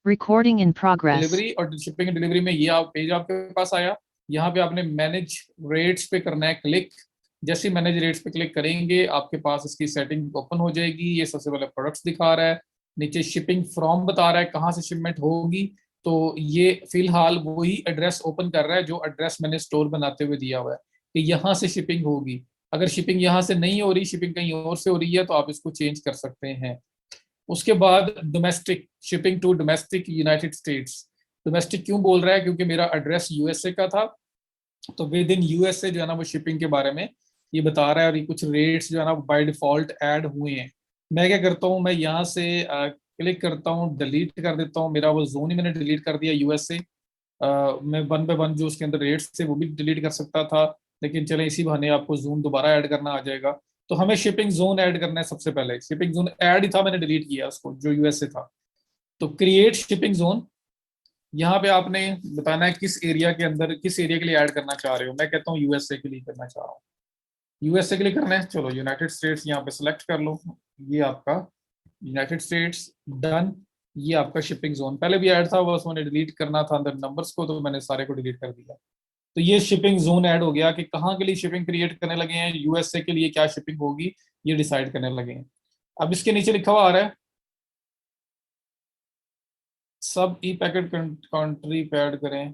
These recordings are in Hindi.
Recording in progress. डिलीवरी और शिपिंग एंड डिलीवरी में ये आप पेज आपके पास आया। यहाँ पे आपने मैनेज रेट्स पे करना है क्लिक। जैसे मैनेज रेट्स पे क्लिक करेंगे आपके पास इसकी सेटिंग ओपन हो जाएगी। ये सबसे पहले प्रोडक्ट्स दिखा रहा है, नीचे शिपिंग फ्रॉम बता रहा है कहाँ से शिपमेंट होगी। तो ये फिलहाल वही एड्रेस ओपन कर रहा है जो एड्रेस मैंने स्टोर बनाते हुए दिया हुआ है कि यहाँ से शिपिंग होगी। अगर शिपिंग यहाँ से नहीं हो रही, शिपिंग कहीं और से हो रही है, तो आप इसको चेंज कर सकते हैं। उसके बाद domestic shipping to domestic United States. Domestic क्यों बोल रहा है? क्योंकि मेरा एड्रेस यूएसए का था, तो विद इन यूएसए जो है ना वो शिपिंग के बारे में ये बता रहा है। और ये कुछ रेट्स जो है ना बाय डिफॉल्ट ऐड हुए हैं। मैं क्या करता हूँ, मैं यहाँ से क्लिक करता हूँ, डिलीट कर देता हूँ। मेरा वो जोन ही मैंने डिलीट कर दिया यूएसए। मैं वन बाय वन जो उसके अंदर रेट्स थे वो भी डिलीट कर सकता था, लेकिन चले इसी बहाने आपको जोन दोबारा ऐड करना आ जाएगा। तो हमें शिपिंग जोन ऐड करना है। सबसे पहले शिपिंग जोन ऐड ही था, मैंने डिलीट किया उसको जो यूएसए था। तो क्रिएट शिपिंग जोन, यहाँ पे आपने बताना है किस एरिया के अंदर, किस एरिया के लिए ऐड करना चाह रहे हो। मैं कहता हूँ यूएसए के लिए करना चाह रहा हूँ। यूएसए के लिए करना है, चलो यूनाइटेड स्टेट्स यहाँ पे सिलेक्ट कर लो। ये आपका यूनाइटेड स्टेट्स डन। ये आपका शिपिंग जोन पहले भी ऐड था, बस मैंने डिलीट करना था अंदर नंबर्स को, तो मैंने सारे को डिलीट कर दिया। तो ये शिपिंग जोन ऐड हो गया कि कहाँ के लिए शिपिंग क्रिएट करने लगे हैं, यूएसए के लिए क्या शिपिंग होगी ये डिसाइड करने लगे हैं। अब इसके नीचे लिखा हुआ आ रहा है सब ई पैकेट कंट्री पे ऐड करें।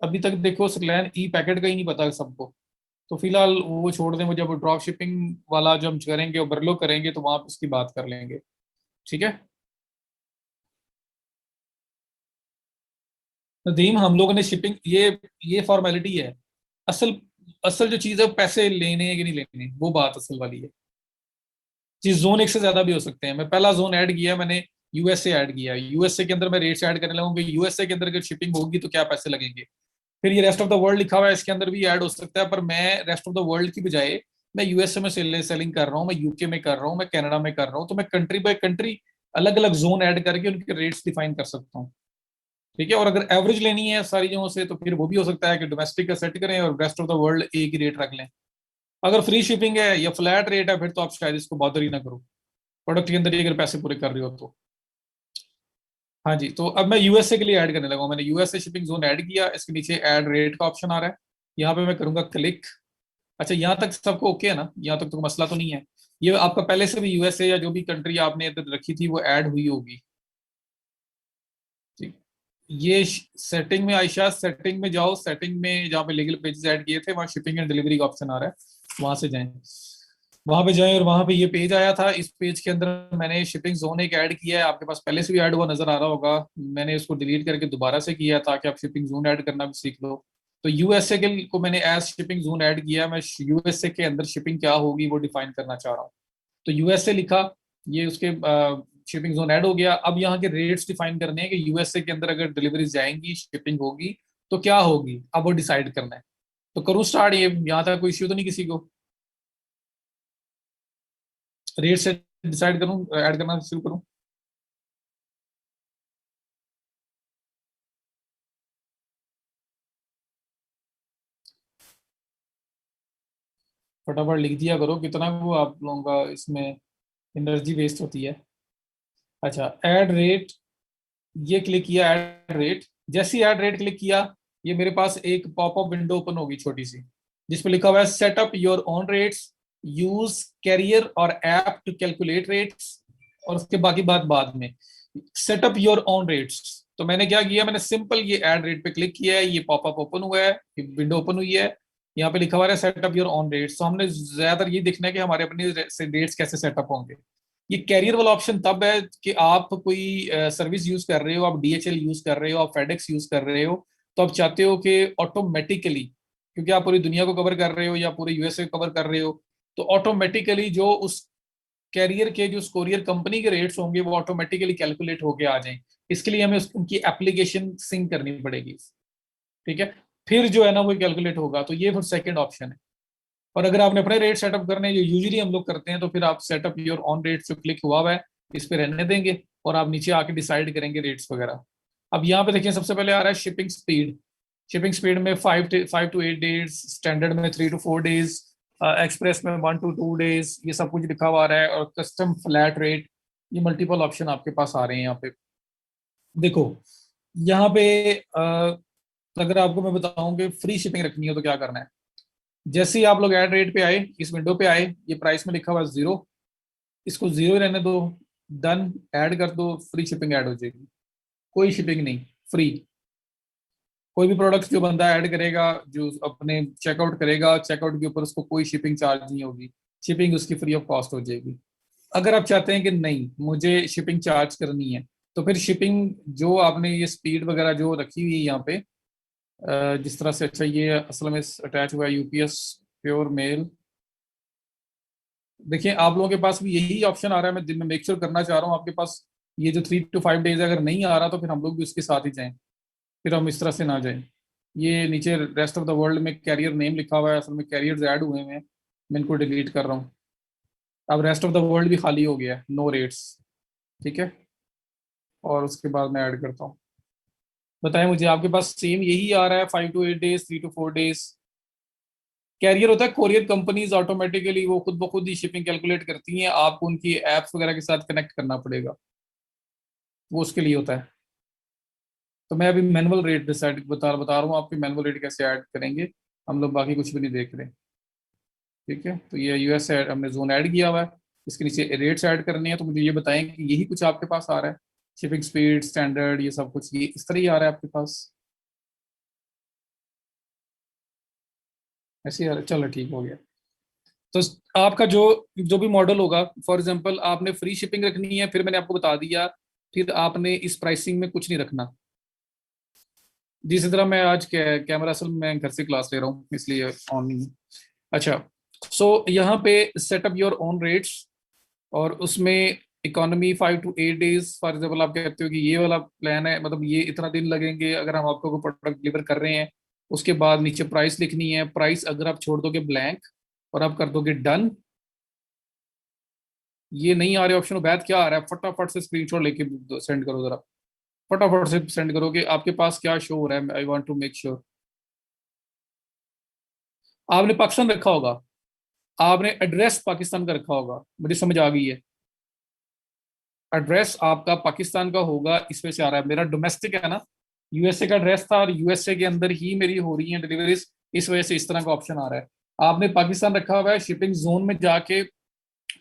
अभी तक देखो स्लैन ई पैकेट का ही नहीं पता सबको, तो फिलहाल वो छोड़ दें। वो जब ड्रॉप शिपिंग वाला जब हम करेंगे, ओवरलो करेंगे, तो वहां पे उसकी बात कर लेंगे। ठीक है नदीम, हम लोगों ने शिपिंग ये फॉर्मेलिटी है। असल असल जो चीज है पैसे लेने हैं कि नहीं लेने, वो बात असल वाली है। जी जोन एक से ज्यादा भी हो सकते हैं। मैं पहला जोन ऐड किया, मैंने यूएसए ऐड किया। यूएसए के अंदर मैं रेट्स ऐड करने लगूंगा, यूएसए के अंदर अगर शिपिंग होगी तो क्या पैसे लगेंगे। फिर ये रेस्ट ऑफ द वर्ल्ड लिखा हुआ है, इसके अंदर भी ऐड हो सकता है, पर मैं रेस्ट ऑफ द वर्ल्ड की बजाय मैं यूएसए में सेलिंग कर रहा हूँ, मैं यूके में कर रहा हूँ, मैं कनाडा में कर रहा हूँ। तो मैं कंट्री बाय कंट्री अलग अलग जोन ऐड करके उनके रेट्स डिफाइन कर सकता हूँ। ठीक है, और अगर एवरेज लेनी है सारी जगहों से तो फिर वो भी हो सकता है कि डोमेस्टिक का सेट करें और रेस्ट ऑफ द वर्ल्ड एक ही रेट रख लें। अगर फ्री शिपिंग है या फ्लैट रेट है फिर तो आप शायद इसको बॉदर ही ना करो, प्रोडक्ट के अंदर ही अगर पैसे पूरे कर रहे हो तो। हाँ जी, तो अब मैं यूएसए के लिए ऐड करने लगा हूं। मैंने यूएसए शिपिंग जोन ऐड किया, इसके नीचे ऐड रेट का ऑप्शन आ रहा है, यहाँ पे मैं करूंगा क्लिक। अच्छा, यहाँ तक सबको ओके है ना? यहाँ तक तो मसला तो नहीं है? ये आपका पहले से भी यूएसए या जो भी कंट्री आपने इधर रखी थी वो ऐड हुई होगी। ठीक, ये सेटिंग में आयशा, सेटिंग में जाओ। सेटिंग में जहाँ पे लीगल पेजेस ऐड किए थे वहाँ शिपिंग एंड डिलीवरी का ऑप्शन आ रहा है, वहां से जाएं। वहां पे जाएं और वहां पे ये पेज आया था। इस पेज के अंदर मैंने शिपिंग जोन एक ऐड किया है, आपके पास पहले से भी ऐड हुआ नजर आ रहा होगा। मैंने इसको डिलीट करके दोबारा से किया ताकि आप शिपिंग जोन ऐड करना भी सीख लो। तो यूएसए के को मैंने एज शिपिंग जोन ऐड किया। मैं यूएसए के अंदर शिपिंग क्या होगी वो डिफाइन करना चाह रहा हूँ। तो यूएसए लिखा, ये उसके शिपिंग जोन ऐड हो गया। अब यहाँ के रेट्स डिफाइन करने हैं कि यूएसए के अंदर अगर डिलीवरी जाएंगी, शिपिंग होगी तो क्या होगी, अब वो डिसाइड करना है। तो करूँ स्टार्ट? ये यहाँ तक कोई इश्यू तो नहीं किसी को? रेट से डिसाइड करूँ, ऐड करना शुरू करूँ? फटाफट लिख दिया करो, कितना वो आप लोगों का इसमें एनर्जी वेस्ट होती है। अच्छा, ऐड रेट, ये क्लिक किया ऐड रेट। जैसे ही ऐड रेट क्लिक किया, ये मेरे पास एक पॉपअप विंडो ओपन होगी छोटी सी, जिसपे लिखा हुआ है setup your own rates, use carrier और ऐप टू कैलकुलेट रेट्स। और उसके बाकी बात बाद में। सेटअप योर ओन रेट्स, तो मैंने क्या किया, मैंने सिंपल ये ऐड रेट पे क्लिक किया है, ये पॉपअप ओपन हुआ है, विंडो ओपन हुई है। यहाँ पे लिखा हुआ है सेटअप योर ऑन रेट्स। तो हमने ज्यादातर ये देखना है कि हमारे अपने रेट्स कैसे सेटअप होंगे। ये कैरियर वाला ऑप्शन तब है कि आप कोई सर्विस यूज कर रहे हो, आप डीएचएल यूज कर रहे हो, आप फेडेक्स यूज कर रहे हो, तो आप चाहते हो कि ऑटोमेटिकली, क्योंकि आप पूरी दुनिया को कवर कर रहे हो या पूरे यूएसए को कवर कर रहे हो, तो ऑटोमेटिकली जो उस कैरियर के जो कोरियर कंपनी के रेट्स होंगे वो ऑटोमेटिकली कैलकुलेट होके आ जाएं। इसके लिए हमें उनकी एप्लीकेशन सिंक करनी पड़ेगी। ठीक है, फिर जो है ना वो कैलकुलेट होगा। तो ये फिर सेकंड ऑप्शन है। और अगर आपने अपने रेट सेटअप करने हैं, जो यूजुअली हम लोग करते हैं, तो फिर आप सेटअप योर ऑन रेट जो क्लिक हुआ है इस पे रहने देंगे और आप नीचे आके डिसाइड करेंगे रेट्स वगैरह। अब यहाँ पे देखिए सबसे पहले आ रहा है शिपिंग स्पीड। शिपिंग स्पीड में 5 to 8 डेज, स्टैंडर्ड में 3 to 4 डेज, एक्सप्रेस में 1 to 2 डेज, ये सब कुछ लिखा हुआ आ रहा है। और कस्टम फ्लैट रेट, ये मल्टीपल ऑप्शन आपके पास आ रहे हैं यहाँ पे। देखो यहाँ पे अगर आपको मैं बताऊं कि फ्री शिपिंग रखनी है तो क्या करना है। जैसे ही आप लोग ऐड रेट पे आए, इस विंडो पे आए, ये प्राइस में लिखा हुआ है 0, इसको 0 रहने दो। डन, ऐड कर दो, फ्री शिपिंग ऐड हो जाएगी। कोई शिपिंग नहीं, फ्री। कोई भी प्रोडक्ट जो बंदा ऐड करेगा, जो अपने चेकआउट करेगा, चेकआउट के ऊपर उसको कोई शिपिंग चार्ज नहीं होगी, शिपिंग उसकी फ्री ऑफ कॉस्ट हो जाएगी। अगर आप चाहते हैं कि नहीं मुझे शिपिंग चार्ज करनी है, तो फिर शिपिंग जो आपने ये स्पीड वगैरह जो रखी हुई है यहाँ पे, जिस तरह से, अच्छा ये असल में अटैच हुआ है यूपीएस प्योर मेल। देखिए आप लोगों के पास भी यही ऑप्शन आ रहा है, मैं दिन में मेक श्योर करना चाह रहा हूँ आपके पास ये जो 3 to 5 डेज अगर नहीं आ रहा तो फिर हम लोग भी उसके साथ ही जाएं, फिर हम इस तरह से ना जाएं। ये नीचे रेस्ट ऑफ द वर्ल्ड में कैरियर नेम लिखा हुआ है, असल में कैरियर्स ऐड हुए हैं, मैं इनको डिलीट कर रहा हूँ। अब रेस्ट ऑफ द वर्ल्ड भी खाली हो गया है, नो रेट्स। ठीक है, और उसके बाद मैं ऐड करता हूँ। बताएं मुझे, आपके पास सेम यही आ रहा है 5 to 8 days, 3 to 4 days? Carrier होता है कोरियर कंपनीज, ऑटोमेटिकली वो खुद ब खुद ही शिपिंग कैलकुलेट करती हैं, आपको उनकी एप्स वगैरह के साथ कनेक्ट करना पड़ेगा, वो उसके लिए होता है। तो मैं अभी मैनुअल रेट डिसाइड बता रहा हूँ आपके, मैनुअल रेट कैसे ऐड करेंगे। हम लोग बाकी कुछ भी नहीं देख रहे। ठीक है, तो ये यूएस ऐड हमने जोन ऐड किया हुआ है, इसके नीचे रेट्स ऐड करने हैं। तो मुझे ये बताएं कि यही कुछ आपके पास आ रहा है, शिपिंग स्पीड स्टैंडर्ड ये सब कुछ ये इस तरह ही आ रहा है आपके पास? ऐसे ही आ रहा है, चलो ठीक हो गया। तो आपका जो जो भी मॉडल होगा, फॉर एग्जांपल आपने फ्री शिपिंग रखनी है, फिर मैंने आपको बता दिया, फिर आपने इस प्राइसिंग में कुछ नहीं रखना। जिस तरह मैं आज कैमरा असल में मैं घर से क्लास ले रहा हूँ इसलिए ऑन नहीं है। अच्छा, सो यहाँ पे सेटअप योर ओन रेट्स, और उसमें economy 5 to 8 days, for example आप कहते हो कि ये वाला प्लान है, मतलब ये इतना दिन लगेंगे अगर हम आपको कोई प्रोडक्ट डिलीवर कर रहे हैं। उसके बाद नीचे प्राइस लिखनी है, प्राइस अगर आप छोड़ दोगे ब्लैंक और आप कर दोगे डन। ये नहीं आ रहे ऑप्शन बैद क्या आ रहा है, फटाफट से स्क्रीनशॉट लेके सेंड करो जरा, फटाफट से सेंड करो कि आपके पास क्या शो हो रहा है, I want to make sure. आपने पाकिस्तान रखा होगा, आपने एड्रेस पाकिस्तान का रखा होगा, मुझे समझ आ गई है। एड्रेस आपका पाकिस्तान का होगा, इसमें से आ रहा है, मेरा डोमेस्टिक है ना, यूएसए का एड्रेस था और यूएसए के अंदर ही मेरी हो रही है डिलीवरीज, इस वजह से इस तरह का ऑप्शन आ रहा है। आपने पाकिस्तान रखा हुआ है, शिपिंग जोन में जाके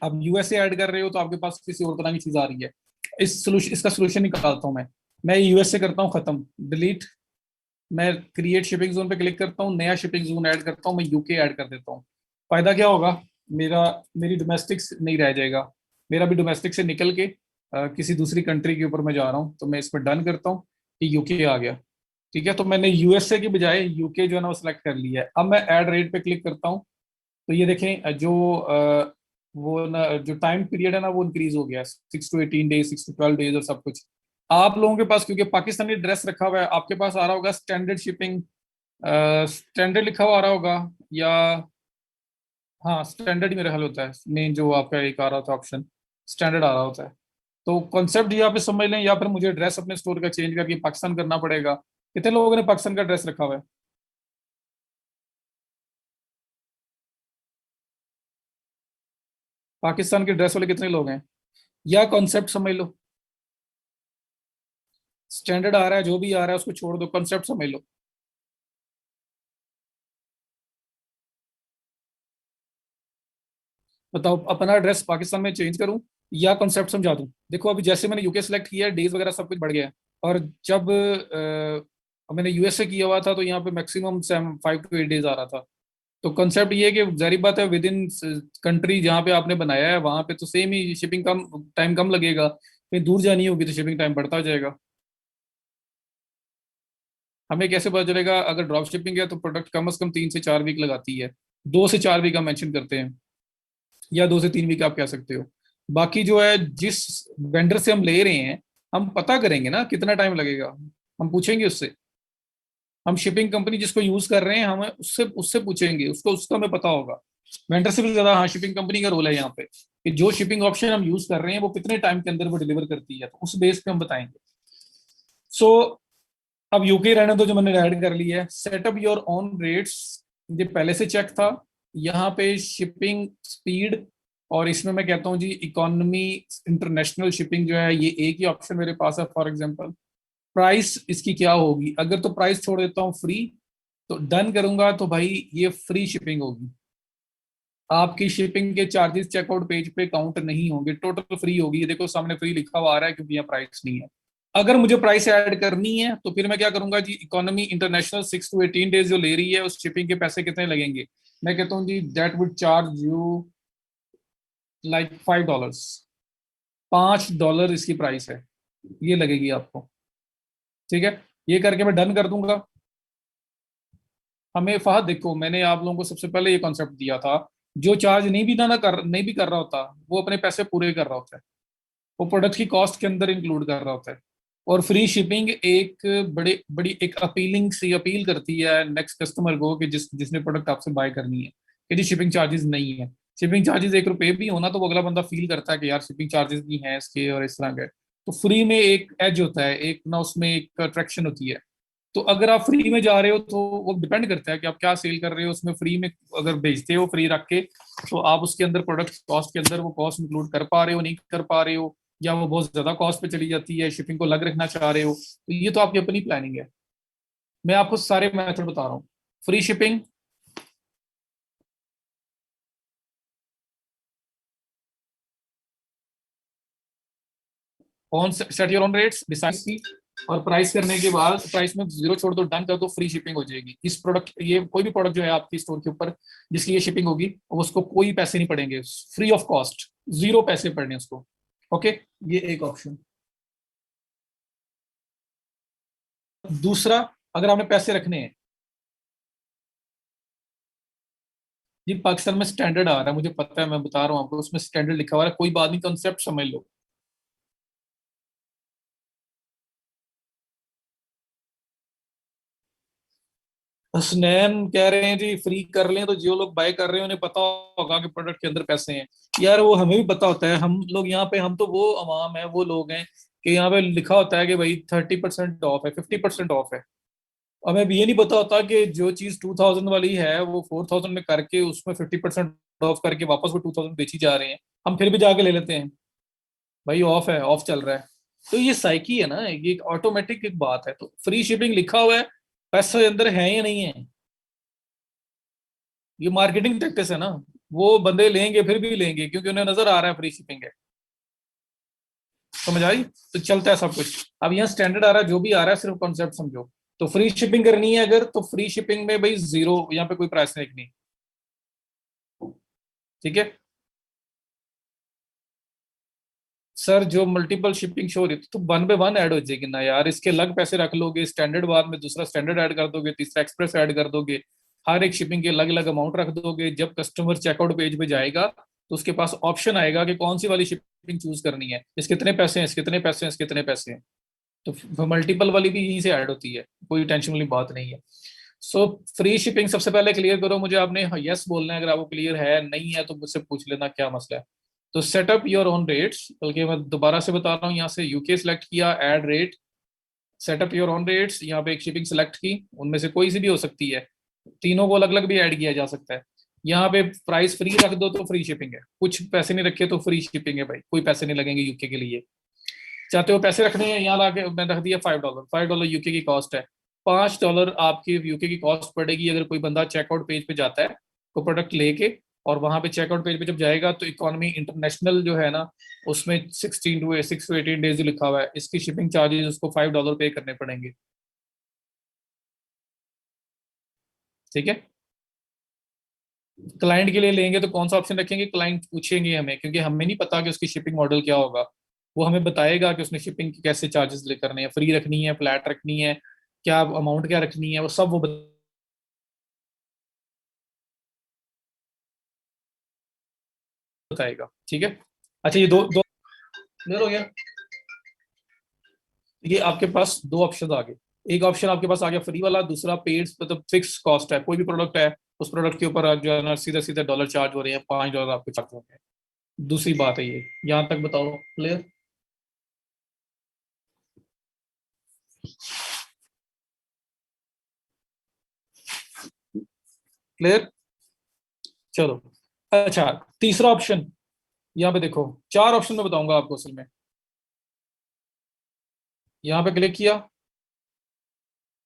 आप यूएसए ऐड कर रहे हो तो आपके पास किसी और तरह की चीज आ रही है। इसका सोल्यूशन निकालता हूँ मैं यूएसए करता हूँ खत्म, डिलीट। मैं क्रिएट शिपिंग जोन पे क्लिक करता हूँ, नया शिपिंग जोन ऐड करता हूँ, मैं यूके ऐड कर देता हूँ। फायदा क्या होगा, मेरा मेरी डोमेस्टिक नहीं रह जाएगा, मेरा भी डोमेस्टिक से निकल के किसी दूसरी कंट्री के ऊपर मैं जा रहा हूँ, तो मैं इस पर डन करता हूँ कि यूके आ गया। ठीक है, तो मैंने यूएसए की बजाय यूके जो है ना वो सिलेक्ट कर लिया है। अब मैं ऐड रेट पे क्लिक करता हूँ, तो ये देखें जो वो ना जो टाइम पीरियड है ना वो इंक्रीज हो गया, 6 to 18 डेज, 6 to 12 डेज और सब कुछ। आप लोगों के पास क्योंकि पाकिस्तानी ड्रेस रखा हुआ है, आपके पास आ रहा होगा स्टैंडर्ड शिपिंग, स्टैंडर्ड लिखा हुआ आ रहा होगा, या हाँ स्टैंडर्ड ही मेरा ख्याल होता है मेन, जो आपका एक आ रहा था ऑप्शन, स्टैंडर्ड आ रहा होता है। तो कॉन्सेप्ट यहाँ पे समझ लें, या फिर मुझे एड्रेस अपने स्टोर का चेंज करके पाकिस्तान करना पड़ेगा। कितने लोगों ने पाकिस्तान का ड्रेस रखा हुआ है? पाकिस्तान के ड्रेस वाले कितने लोग हैं? या कॉन्सेप्ट समझ लो, स्टैंडर्ड आ रहा है जो भी आ रहा है उसको छोड़ दो, कॉन्सेप्ट समझ लो। बताओ अपना एड्रेस पाकिस्तान में चेंज करूं या कॉन्सेप्ट समझा दूं? देखो अभी जैसे मैंने यूके सेलेक्ट किया है, डेज वगैरह सब कुछ बढ़ गया है। और जब मैंने यूएसए किया हुआ था तो यहाँ पे मैक्सिमम 5 to 8 डेज आ रहा था। तो कॉन्सेप्ट ये है कि जारी बात है, विद इन कंट्री जहाँ पे आपने बनाया है वहां पे तो सेम ही शिपिंग कम, टाइम कम लगेगा, कहीं दूर जानी होगी तो शिपिंग टाइम बढ़ता जाएगा। हमें कैसे पता चलेगा? अगर ड्रॉप शिपिंग है तो प्रोडक्ट कम से कम 3 से 4 वीक लगाती है, 2 से 4 वीक हम मेंशन करते हैं, या 2 से 3 वीक आप कह सकते हो। बाकी जो है जिस वेंडर से हम ले रहे हैं, हम पता करेंगे ना कितना टाइम लगेगा, हम पूछेंगे उससे। हम शिपिंग कंपनी जिसको यूज कर रहे हैं हमें उससे उससे पूछेंगे, उसको उसका हमें पता होगा। वेंडर से भी ज्यादा हाँ शिपिंग कंपनी का रोल है यहाँ पे, कि जो शिपिंग ऑप्शन हम यूज कर रहे हैं वो कितने टाइम के अंदर वो डिलीवर करती है, तो उस बेस पे हम बताएंगे। सो अब यूके रहने दो, जो मैंने ऐड कर लिया है, सेटअप योर ओन रेट्स, ये पहले से चेक था। यहाँ पे शिपिंग स्पीड, और इसमें मैं कहता हूँ जी इकोनॉमी इंटरनेशनल शिपिंग जो है ये एक ही ऑप्शन मेरे पास है फॉर एग्जांपल। प्राइस इसकी क्या होगी, अगर तो प्राइस छोड़ देता हूँ फ्री, तो डन करूंगा तो भाई ये फ्री शिपिंग होगी, आपकी शिपिंग के चार्जेस चेकआउट पेज पे काउंट नहीं होंगे, टोटल फ्री होगी। ये देखो सामने फ्री लिखा हुआ आ रहा है क्योंकि यहाँ प्राइस नहीं है। अगर मुझे प्राइस ऐड करनी है तो फिर मैं क्या करूंगा जी, इकोनॉमी इंटरनेशनल 6 to 18 days जो ले रही है उस शिपिंग के पैसे कितने लगेंगे, मैं कहता हूँ जी that would charge you like $5, $5 इसकी प्राइस है, ये लगेगी आपको। ठीक है, ये करके मैं डन कर दूंगा। हमें फहद देखो, मैंने आप लोगों को सबसे पहले ये कॉन्सेप्ट दिया था, जो चार्ज नहीं भी कर रहा होता वो अपने पैसे पूरे कर रहा होता है, वो प्रोडक्ट की कॉस्ट के अंदर इंक्लूड कर रहा होता है। और फ्री शिपिंग एक बड़े बड़ी एक अपीलिंग सी अपील करती है नेक्स्ट कस्टमर को कि जिसने प्रोडक्ट आपसे बाय करनी है, कि जी शिपिंग चार्जेस नहीं है। शिपिंग चार्जेस ₹1 भी होना तो वो अगला बंदा फील करता है कि यार शिपिंग चार्जेस भी हैं इसके और इस तरह के। तो फ्री में एक एज होता है, एक ना उसमें एक अट्रैक्शन होती है। तो अगर आप फ्री में जा रहे हो तो वो डिपेंड करता है कि आप क्या सेल कर रहे हो उसमें। फ्री में अगर बेचते हो फ्री रख के, तो आप उसके अंदर प्रोडक्ट कॉस्ट के अंदर वो कॉस्ट इंक्लूड कर पा रहे हो नहीं कर पा रहे हो, या वो बहुत ज्यादा कॉस्ट पे चली जाती है, शिपिंग को अलग रखना चाह रहे हो, तो ये तो आपकी अपनी प्लानिंग है। मैं आपको सारे मेथड बता रहा हूँ। Free shipping, on set your own rates decide की, और प्राइस करने के बाद प्राइस में जीरो छोड़ दो, डन कर दो, फ्री शिपिंग हो जाएगी। इस प्रोडक्ट, ये कोई भी प्रोडक्ट जो है आपकी स्टोर के ऊपर जिसकी ये शिपिंग होगी उसको कोई पैसे नहीं पड़ेंगे, फ्री ऑफ कॉस्ट, जीरो पैसे पड़ने उसको। ओके, ये एक ऑप्शन। दूसरा, अगर आपने पैसे रखने हैं जी, पाकिस्तान में स्टैंडर्ड आ रहा है मुझे पता है, मैं बता रहा हूँ आपको, उसमें स्टैंडर्ड लिखा हुआ है, कोई बात नहीं, कंसेप्ट समझ लो। हसनैन कह रहे हैं जी फ्री कर लें, तो जो लोग बाय कर रहे हैं उन्हें पता होगा कि प्रोडक्ट के अंदर पैसे हैं। यार वो हमें भी पता होता है, हम लोग यहाँ पे, हम तो वो अवाम है, वो लोग हैं कि यहाँ पे लिखा होता है कि भाई 30% ऑफ है, 50% ऑफ है। हमें भी ये नहीं पता होता कि जो चीज 2000 वाली है वो 4000 में करके उसमें 50% ऑफ करके वापस वो 2000 बेची जा रहे हैं, हम फिर भी जाके ले लेते हैं, भाई ऑफ है, ऑफ चल रहा है। तो ये साइकी है ना, ये एक ऑटोमेटिक एक बात है। तो फ्री शिपिंग लिखा हुआ है, पैसे अंदर है या नहीं है, ये मार्केटिंग टैक्टिस है ना। वो बंदे लेंगे, फिर भी लेंगे क्योंकि उन्हें नजर आ रहा है फ्री शिपिंग है। समझ आई? तो चलता है सब कुछ। अब यहाँ स्टैंडर्ड आ रहा है, जो भी आ रहा है सिर्फ कॉन्सेप्ट समझो। तो फ्री शिपिंग करनी है अगर, तो फ्री शिपिंग में भाई जीरो, यहाँ पे कोई प्राइस नहीं लिखनी। ठीक है सर, जो मल्टीपल शिपिंग शो रही तो 1 by 1 ऐड हो जाएगी ना यार, इसके अलग पैसे रख लोगे, स्टैंडर्ड बाद में दूसरा स्टैंडर्ड ऐड कर दोगे, तीसरा एक्सप्रेस ऐड कर दोगे, हर एक शिपिंग के अलग अलग अमाउंट रख दोगे। जब कस्टमर चेकआउट पेज पे जाएगा तो उसके पास ऑप्शन आएगा कि कौन सी वाली शिपिंग चूज करनी है, इसके कितने पैसे हैं, इसके कितने पैसे हैं, इसके कितने पैसे हैं। तो मल्टीपल वाली भी यहीं से ऐड होती है, कोई टेंशन वाली बात नहीं है। सो फ्री शिपिंग सबसे पहले क्लियर करो मुझे, आपने यस बोलना है, अगर आपको क्लियर है, नहीं है तो मुझसे पूछ लेना क्या मसला है। तो सेटअप योर ओन रेट्स, बल्कि मैं दोबारा से बता रहा हूँ, यहाँ से यूके सिलेक्ट किया, add rate, setup your own rates, यहाँ पे एक शिपिंग सेलेक्ट की, उनमें से कोई सी भी हो सकती है, तीनों को अलग अलग भी ऐड किया जा सकता है। यहाँ पे प्राइस फ्री रख दो तो फ्री शिपिंग है, कुछ पैसे नहीं रखे तो फ्री शिपिंग है भाई, कोई पैसे नहीं लगेंगे यूके के लिए। चाहते हो पैसे रखने हैं, यहाँ लाके मैं रख दिया $5, $5 यूके की कॉस्ट है। $5 आपकी यूके की कॉस्ट पड़ेगी अगर कोई बंदा चेकआउट पेज पे जाता है तो प्रोडक्ट लेके, और वहां पे चेकआउट पेज पे जब जाएगा तो इकोनॉमी इंटरनेशनल जो है ना, उसमें 6 to 18 days जो लिखा हुआ है, इसकी शिपिंग चार्जेस उसको $5 पे करने पड़ेंगे। ठीक है, क्लाइंट के लिए लेंगे तो कौन सा ऑप्शन रखेंगे, क्लाइंट पूछेंगे हमें, क्योंकि हमें नहीं पता कि उसकी शिपिंग मॉडल क्या होगा। वो हमें बताएगा कि उसने शिपिंग की कैसे चार्जेस ले करने हैं, फ्री रखनी है, फ्लैट रखनी है, क्या अमाउंट क्या रखनी है, वो सब वो बताएगा। ठीक है, अच्छा ये दो दो क्लियर हो गया। ये आपके पास दो ऑप्शन आ गए, एक ऑप्शन आपके पास आ गया फ्री वाला, दूसरा पेड, मतलब फिक्स कॉस्ट है, कोई भी प्रोडक्ट है उस प्रोडक्ट के ऊपर आप जो है ना सीधे सीधे डॉलर चार्ज हो रहे हैं, $5 आपके चार्ज हो रहे हैं। दूसरी बात है ये, यहाँ तक बताओ क्लियर? क्लियर, चलो। अच्छा, तीसरा ऑप्शन, यहाँ पे देखो, चार ऑप्शन में बताऊंगा आपको असल में। यहाँ पे क्लिक किया,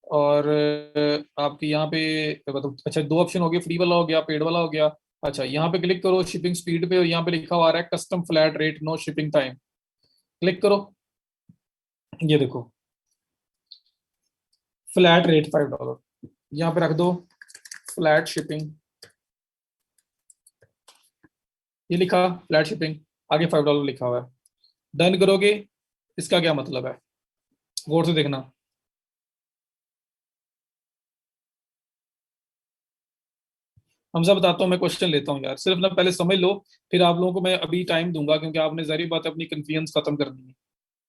और आपके यहाँ पे मतलब अच्छा, दो ऑप्शन हो गए, फ्री वाला हो गया, पेड वाला हो गया। अच्छा, यहाँ पे क्लिक करो शिपिंग स्पीड पे, और यहाँ पे लिखा हुआ आ रहा है custom flat rate no shipping time. Click करो, ये देखो फ्लैट रेट $5, यहाँ पे रख दो फ्लैट शिपिंग, ये लिखा फ्लैट शिपिंग, आगे $5 लिखा हुआ है। डन करोगे, इसका क्या मतलब है, गौर से देखना। हमजा बताता हूँ, मैं क्वेश्चन लेता हूँ यार, सिर्फ ना पहले समझ लो, फिर आप लोगों को मैं अभी टाइम दूंगा, क्योंकि आपने जारी बात है अपनी कन्फ्यूजन खत्म करनी है।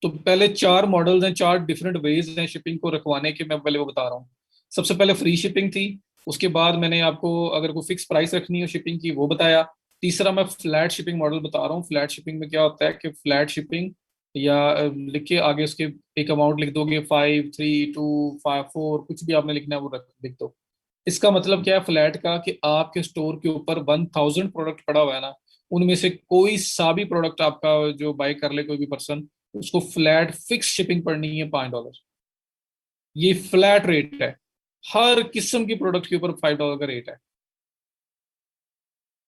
तो पहले चार मॉडल्स हैं, चार डिफरेंट वेज हैं शिपिंग को रखवाने के, मैं पहले वो बता रहा हूँ। सबसे पहले फ्री शिपिंग थी, उसके बाद मैंने आपको अगर कोई फिक्स प्राइस रखनी हो शिपिंग की वो बताया। तीसरा मैं फ्लैट शिपिंग मॉडल बता रहा हूँ। फ्लैट शिपिंग में क्या होता है कि फ्लैट शिपिंग या लिख के आगे उसके एक अमाउंट लिख दोगे, 5, 3, 2, 5, 4, कुछ भी आपने लिखना है वो लिख दो। इसका मतलब क्या है फ्लैट का, कि आपके स्टोर के ऊपर 1000 प्रोडक्ट पड़ा हुआ है ना, उनमें से कोई सा भी प्रोडक्ट आपका जो बाय कर ले कोई भी पर्सन, उसको फ्लैट फिक्स शिपिंग पड़नी है $5। ये फ्लैट रेट है, हर किस्म की प्रोडक्ट के ऊपर $5 का रेट है।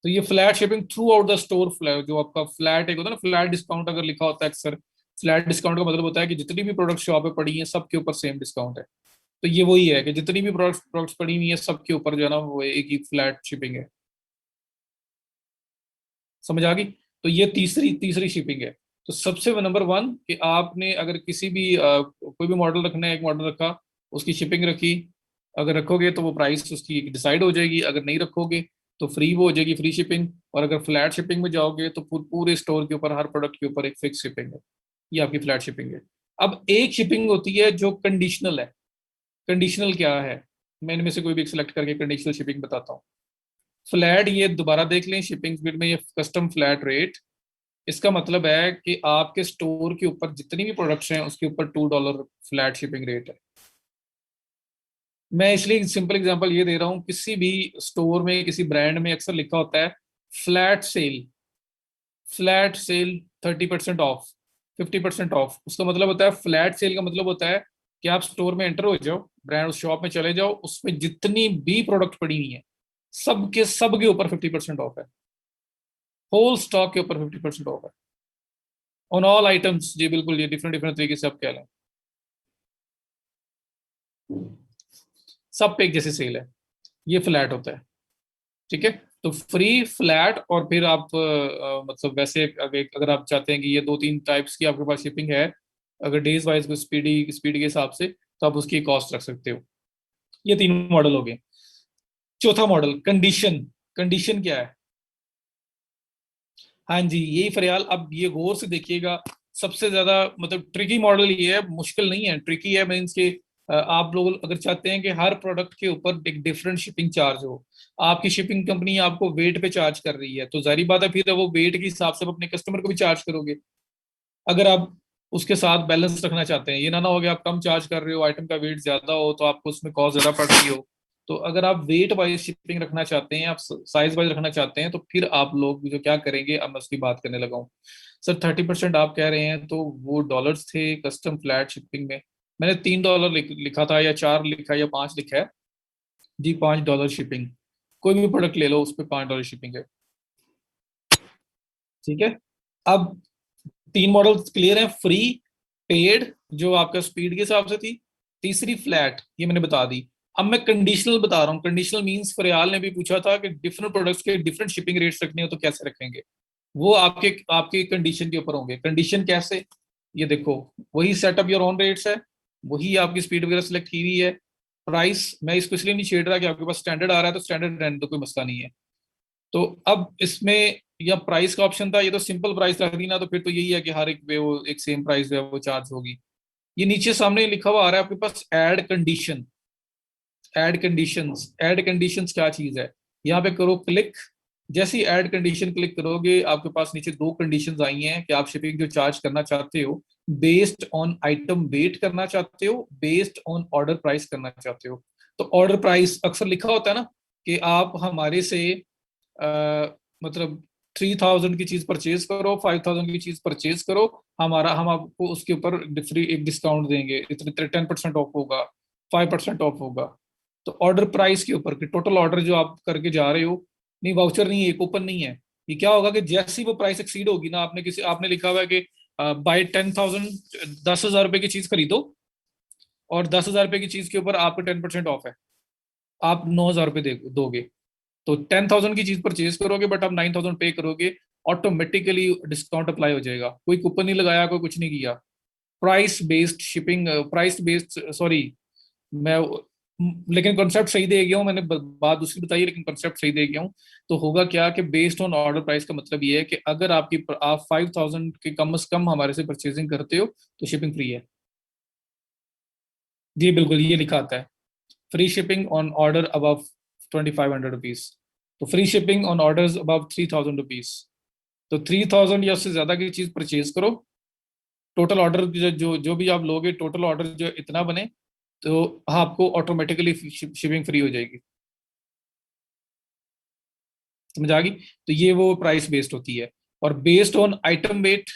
तो ये flat shipping through out the store, flat जो आपका फ्लैट एक होता है ना, फ्लैट डिस्काउंट अगर लिखा होता है अक्सर, फ्लैट डिस्काउंट का मतलब होता है कि जितनी भी प्रोडक्ट शॉप पे पड़ी है सबके ऊपर सेम डिस्काउंट है। तो ये वही है कि जितनी भी प्रोडक्ट्स पड़ी हुई है सबके ऊपर जो है ना वो एक ही फ्लैट शिपिंग है। समझ आ गई? तो ये तीसरी तीसरी शिपिंग है। तो सबसे नंबर वन कि आपने अगर किसी भी कोई भी मॉडल रखना है, एक मॉडल रखा, उसकी शिपिंग रखी, अगर रखोगे तो वो प्राइस उसकी डिसाइड हो जाएगी, अगर नहीं रखोगे तो फ्री वो हो जाएगी, फ्री शिपिंग। और अगर फ्लैट शिपिंग में जाओगे तो पूरे स्टोर के ऊपर हर प्रोडक्ट के ऊपर एक फिक्स शिपिंग है। ये आपकी फ्लैट शिपिंग है। अब एक शिपिंग होती है जो कंडीशनल है। कंडीशनल क्या है, मैं इनमें से कोई भी सिलेक्ट करके कंडीशनल शिपिंग बताता हूँ। फ्लैट, ये दोबारा देख लें शिपिंग स्पीड में, ये कस्टम फ्लैट रेट, इसका मतलब है कि आपके स्टोर के ऊपर जितनी भी प्रोडक्ट्स हैं उसके ऊपर $2 फ्लैट शिपिंग रेट है। मैं इसलिए सिंपल एग्जांपल ये दे रहा हूँ, किसी भी स्टोर में किसी ब्रांड में अक्सर लिखा होता है flat cell, flat cell 30% of, 50% of. उसका मतलब होता है, फ्लैट सेल का मतलब होता है कि आप स्टोर में एंटर हो जाओ, ब्रांड उस शॉप में चले जाओ, उसमें जितनी भी प्रोडक्ट पड़ी हुई है सब के ऊपर 50% ऑफ है, होल स्टॉक के ऊपर 50% ऑफ है, ऑन ऑल आइटम्स। जी बिल्कुल, ये डिफरेंट डिफरेंट तरीके से आप कह लें, सब पे एक जैसी सेल है, ये फ्लैट होता है। ठीक है, तो फ्री, फ्लैट, और फिर आप मतलब वैसे अगर आप चाहते हैं कि ये दो तीन टाइप्स की आपके पास शिपिंग है, अगर डेज वाइज को स्पीड के हिसाब से, तो आप उसकी कॉस्ट रख सकते हो। ये तीन मॉडल हो गए। चौथा मॉडल कंडीशन। कंडीशन क्या है? हाँ जी, यही फरियाल, अब ये गौर से देखिएगा, सबसे ज्यादा मतलब ट्रिकी मॉडल ये है, मुश्किल नहीं है, ट्रिकी है मीन्स के आप लोग अगर चाहते हैं कि हर प्रोडक्ट के ऊपर एक डिफरेंट शिपिंग चार्ज हो, आपकी शिपिंग कंपनी आपको वेट पे चार्ज कर रही है, तो जारी बात है फिर वो वेट के हिसाब से आप अपने कस्टमर को भी चार्ज करोगे। अगर आप उसके साथ बैलेंस रखना चाहते हैं, ये ना हो कि आप कम चार्ज कर रहे हो, आइटम का वेट ज्यादा हो तो आपको उसमें कॉस्ट ज्यादा पड़ रही हो। तो अगर आप वेट वाइज शिपिंग रखना चाहते हैं, आप साइज वाइज रखना चाहते हैं, तो फिर आप लोग जो क्या करेंगे, अब मैं उसकी बात करने लगा हूँ। सर 30% आप कह रहे हैं, तो वो डॉलर्स थे कस्टम फ्लैट शिपिंग में। मैंने $3 लिखा था, या 4 लिखा है, या 5 लिखा है जी, $5 शिपिंग। कोई भी प्रोडक्ट ले लो उस पर $5 शिपिंग है। ठीक है, अब तीन मॉडल क्लियर है, फ्री, पेड जो आपका स्पीड के हिसाब से थी, तीसरी फ्लैट, ये मैंने बता दी। अब मैं कंडीशनल बता रहा हूँ। कंडीशनल मींस फरियाल ने भी पूछा था कि डिफरेंट प्रोडक्ट्स के डिफरेंट शिपिंग रेट्स रखने हो तो कैसे रखेंगे, वो आपके आपके कंडीशन के ऊपर होंगे। कंडीशन कैसे, ये देखो, वही सेटअप योर ऑन रेट्स है, वही आपकी स्पीड वगैरह सेलेक्ट की हुई है। प्राइस मैं इसको इसलिए नहीं छेड़ रहा कि आपके पास स्टैंडर्ड आ रहा है तो स्टैंडर्ड रहने दो, कोई मसला नहीं है। तो अब इसमें या प्राइस का ऑप्शन था, ये तो सिंपल प्राइस रख दी ना, तो फिर तो यही है कि हर एक पे वो एक सेम प्राइस है वो चार्ज होगी। ये नीचे सामने लिखा हुआ आ रहा है आपके पास, add condition. Add conditions, add conditions क्या चीज है, यहाँ पे करो क्लिक। जैसे ही ऐड कंडीशन क्लिक करोगे, आपके पास नीचे दो कंडीशंस आई हैं कि आप शिपिंग जो चार्ज करना चाहते हो, बेस्ड ऑन आइटम वेट करना चाहते हो, बेस्ड ऑन ऑर्डर प्राइस करना चाहते हो। तो ऑर्डर प्राइस अक्सर लिखा होता है ना कि आप हमारे से मतलब 3000 की चीज परचेज करो, 5000 की चीज परचेज करो, हम आपको उसके ऊपर फ्री एक डिस्काउंट देंगे, इतने 10% ऑफ होगा, 5% ऑफ होगा। तो ऑर्डर प्राइस के ऊपर, कि टोटल ऑर्डर जो आप करके जा रहे हो, नहीं वाउचर नहीं है, कूपन नहीं है, ये क्या होगा कि जैसी वो प्राइस एक्सीड होगी ना, आपने लिखा हुआ है कि बाई 10,000, 10,000 रुपए की चीज खरीदो, और 10,000 रुपए की चीज के ऊपर आपको 10% ऑफ है, आप 9,000 रुपये दोगे। तो 10,000 की चीज परचेज करोगे, बट आप 9,000 पे करोगे, ऑटोमेटिकली डिस्काउंट अप्लाई हो जाएगा, कोई कूपन नहीं लगाया, कोई कुछ नहीं किया। Price based shipping, price based, sorry, मैं लेकिन कॉन्सेप्ट सही दे गया हूँ मैंने, बात दूसरी बताई, लेकिन कॉन्सेप्ट सही दे गया हूँ। तो होगा क्या कि बेस्ड ऑन ऑर्डर प्राइस का मतलब ये है कि अगर आप 5,000 के कम से कम हमारे से परचेजिंग करते हो तो शिपिंग फ्री है। जी बिल्कुल, ये लिखा आता है, free shipping on order above 2,500 rupees. तो free shipping on orders above 3,000 rupees. तो 3,000 या उससे ज्यादा की चीज परचेज करो, टोटल ऑर्डर जो भी आप लोगे, टोटल ऑर्डर जो इतना बने, तो आपको ऑटोमेटिकली शिपिंग फ्री हो जाएगी। समझ आ गई? तो ये वो प्राइस बेस्ड होती है। और based on item weight,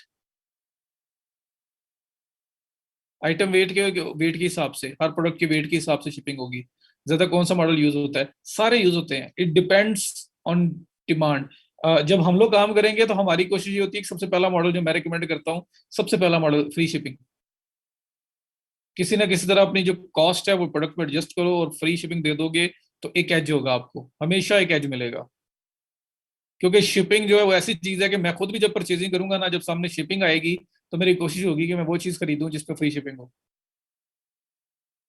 weight के हिसाब से, हर प्रोडक्ट के वेट के हिसाब से शिपिंग होगी। ज्यादा कौन सा मॉडल यूज होता है? सारे यूज होते हैं, इट डिपेंड्स ऑन डिमांड। जब हम लोग काम करेंगे तो हमारी कोशिश ये होती है कि सबसे पहला मॉडल जो मैं रिकमेंड करता हूँ, सबसे पहला मॉडल फ्री शिपिंग। किसी ना किसी तरह अपनी जो कॉस्ट है वो प्रोडक्ट में एडजस्ट करो और फ्री शिपिंग दे दोगे, तो एक एज होगा, आपको हमेशा एक एज मिलेगा। क्योंकि शिपिंग जो है वो ऐसी चीज है कि मैं खुद भी जब परचेजिंग करूंगा ना, जब सामने शिपिंग आएगी, तो मेरी कोशिश होगी कि मैं वो चीज खरीदूं जिस पे फ्री शिपिंग हो।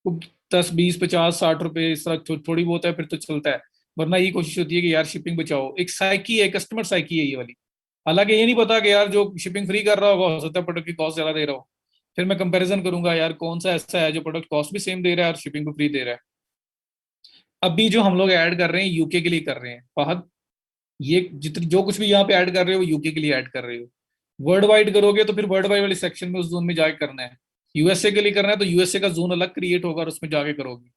तो 10, 20, 50, 60 रुपए इस तरह थोड़ी बहुत है फिर तो चलता है, वरना ये कोशिश होती है कि यार शिपिंग बचाओ। एक साइकी है, कस्टमर साइकी है ये वाली। हालांकि ये नहीं पता कि यार जो शिपिंग फ्री कर रहा होगा, हो सकता है प्रोडक्ट की कॉस्ट ज्यादा दे रहा हो। फिर मैं कंपैरिजन करूंगा, यार कौन सा ऐसा है जो प्रोडक्ट कॉस्ट भी सेम दे रहा है और शिपिंग भी फ्री दे रहा है। अभी जो हम लोग ऐड कर रहे हैं यूके के लिए कर रहे हैं फहद, ये जितनी जो कुछ भी यहाँ पे ऐड कर रहे हो यूके के लिए ऐड कर रहे हो। वर्ल्ड वाइड करोगे तो फिर वर्ल्ड वाइड वाले सेक्शन में उस जोन में जाके करना है। यूएसए के लिए करना है तो यूएसए का जोन अलग क्रिएट होगा और उसमें जाके करोगे।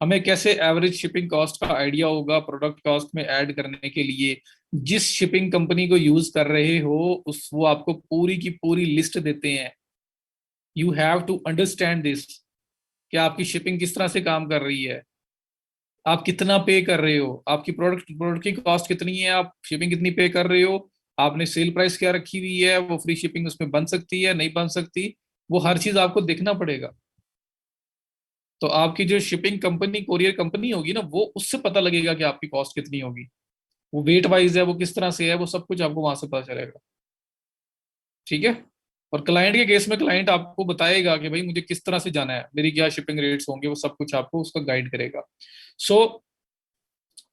हमें कैसे एवरेज शिपिंग कॉस्ट का आइडिया होगा प्रोडक्ट कॉस्ट में ऐड करने के लिए? जिस शिपिंग कंपनी को यूज कर रहे हो, उस वो आपको पूरी की पूरी लिस्ट देते हैं। You have to understand this, कि आपकी शिपिंग किस तरह से काम कर रही है, आप कितना पे कर रहे हो, आपकी प्रोडक्ट प्रोडक्ट की कॉस्ट कितनी है, आप शिपिंग कितनी पे कर रहे हो, आपने सेल प्राइस क्या रखी हुई है, वो फ्री शिपिंग उसमें बन सकती है नहीं बन सकती, वो हर चीज आपको देखना पड़ेगा। तो आपकी जो शिपिंग कंपनी, कोरियर कंपनी होगी ना, वो उससे पता लगेगा कि आपकी कॉस्ट कितनी होगी, वो वेट वाइज है, वो किस तरह से है, वो सब कुछ आपको वहां से पता चलेगा। ठीक है? और क्लाइंट के केस में क्लाइंट आपको बताएगा कि भाई मुझे किस तरह से जाना है, मेरी क्या शिपिंग रेट्स होंगे, वो सब कुछ आपको उसका गाइड करेगा। सो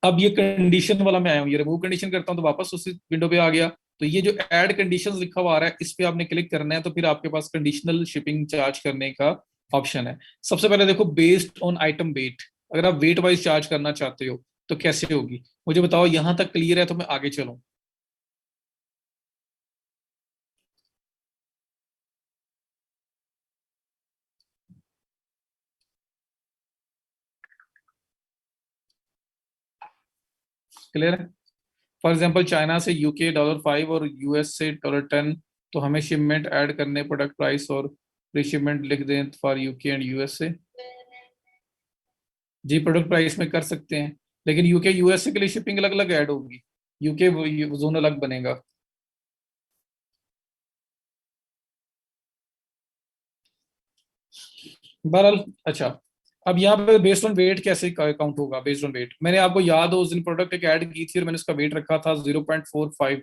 अब ये कंडीशन वाला मैं आया हूँ, ये रिमूव कंडीशन करता हूँ तो वापस उसी विंडो पे आ गया। तो ये जो ऐड कंडीशंस लिखा हुआ आ रहा है, इस पे आपने क्लिक करना है, तो फिर आपके पास कंडीशनल शिपिंग चार्ज करने का ऑप्शन है। सबसे पहले देखो, बेस्ड ऑन आइटम वेट, अगर आप वेट वाइज चार्ज करना चाहते हो तो कैसे होगी, मुझे बताओ। यहां तक क्लियर है तो मैं आगे चलूं? क्लियर है? फॉर एग्जाम्पल चाइना से यूके $5 और यूएस से $10, तो हमें शिपमेंट ऐड करने, प्रोडक्ट प्राइस और फ्री शिपमेंट लिख दें फॉर यूके एंड यूएसए। जी प्रोडक्ट प्राइस में कर सकते हैं, लेकिन यूके यूएसए के लिए शिपिंग अलग अलग ऐड होगी, यूके जोन अलग बनेगा। बहरहाल, अच्छा, अब यहाँ पे बेस्ड ऑन वेट कैसे काउंट होगा? बेस्ड ऑन वेट, मैंने आपको याद हो उस दिन प्रोडक्ट एक ऐड की थी और मैंने उसका वेट रखा था 0.45,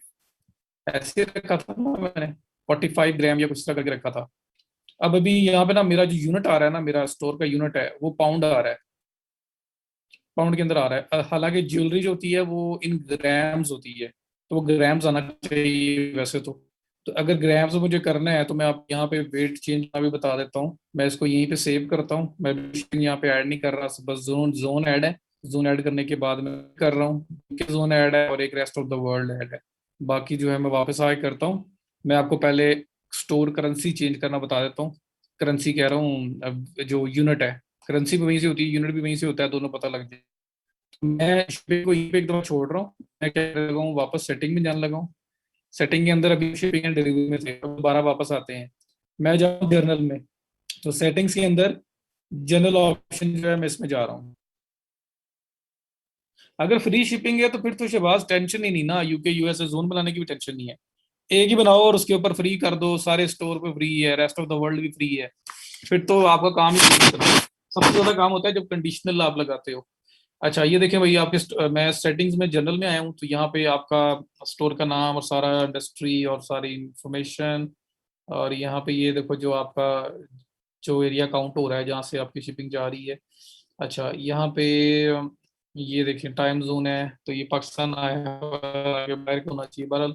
ऐसे रखा था ना मैंने, 45 ग्राम या कुछ तरह करके रखा था। अब अभी यहाँ पे ना मेरा जो यूनिट आ रहा है ना, मेरा स्टोर का यूनिट है, वो पाउंड आ रहा है, पाउंड के अंदर आ रहा है। हालांकि ज्वेलरी जो होती है वो इन ग्राम्स होती है, तो वो ग्राम्स आना चाहिए वैसे तो अगर ग्राम्स मुझे करना है तो मैं आप यहाँ पे वेट चेंज भी बता देता हूँ। मैं इसको यहीं पे सेव करता हूँ, मैं यहाँ पे ऐड नहीं कर रहा, बस जोन जोन ऐड है। जोन ऐड करने के बाद मैं कर रहा हूँ कि जोन ऐड है और एक rest of the world add है। बाकी जो है मैं वापस आके करता हूँ। मैं आपको पहले स्टोर करेंसी चेंज करना बता देता हूँ। करेंसी कह रहा हूँ, अब जो यूनिट है, करेंसी भी वहीं से होती है, यूनिट भी वहीं से होता है, दोनों पता लग जाए। मैं शिपिंग को यहीं पे एकदम छोड़ रहा हूँ, मैं क्या लगा हूँ, वापस सेटिंग में जाने लगा हूँ। सेटिंग के अंदर अभी शिपिंग एंड डिलीवरी में थे, अब दोबारा वापस आते हैं। मैं जाऊँ जर्नल में, तो सेटिंग्स के अंदर जनरल ऑप्शन जो है मैं इसमें जा रहा हूँ। अगर फ्री शिपिंग है तो फिर तो शहबाज टेंशन ही नहीं ना, यूके यूएसए जोन बनाने की भी टेंशन नहीं है। एक ही बनाओ और उसके ऊपर फ्री कर दो, सारे स्टोर पे फ्री है, रेस्ट ऑफ द वर्ल्ड भी फ्री है, फिर तो आपका काम ही नहीं करना। सबसे ज्यादा काम होता है जब कंडीशनल आप लगाते हो। अच्छा ये देखें भाई, आपके मैं सेटिंग्स में जनरल में आया हूँ, तो यहाँ पे आपका स्टोर का नाम और सारा इंडस्ट्री और सारी इंफॉर्मेशन, और यहाँ पे ये देखो जो आपका जो एरिया काउंट हो रहा है जहाँ से आपकी शिपिंग जा रही है। अच्छा यहाँ पे ये देखिए टाइम जोन है, तो ये पाकिस्तान आया हुआ है, बाहर का होना चाहिए बहरहाल।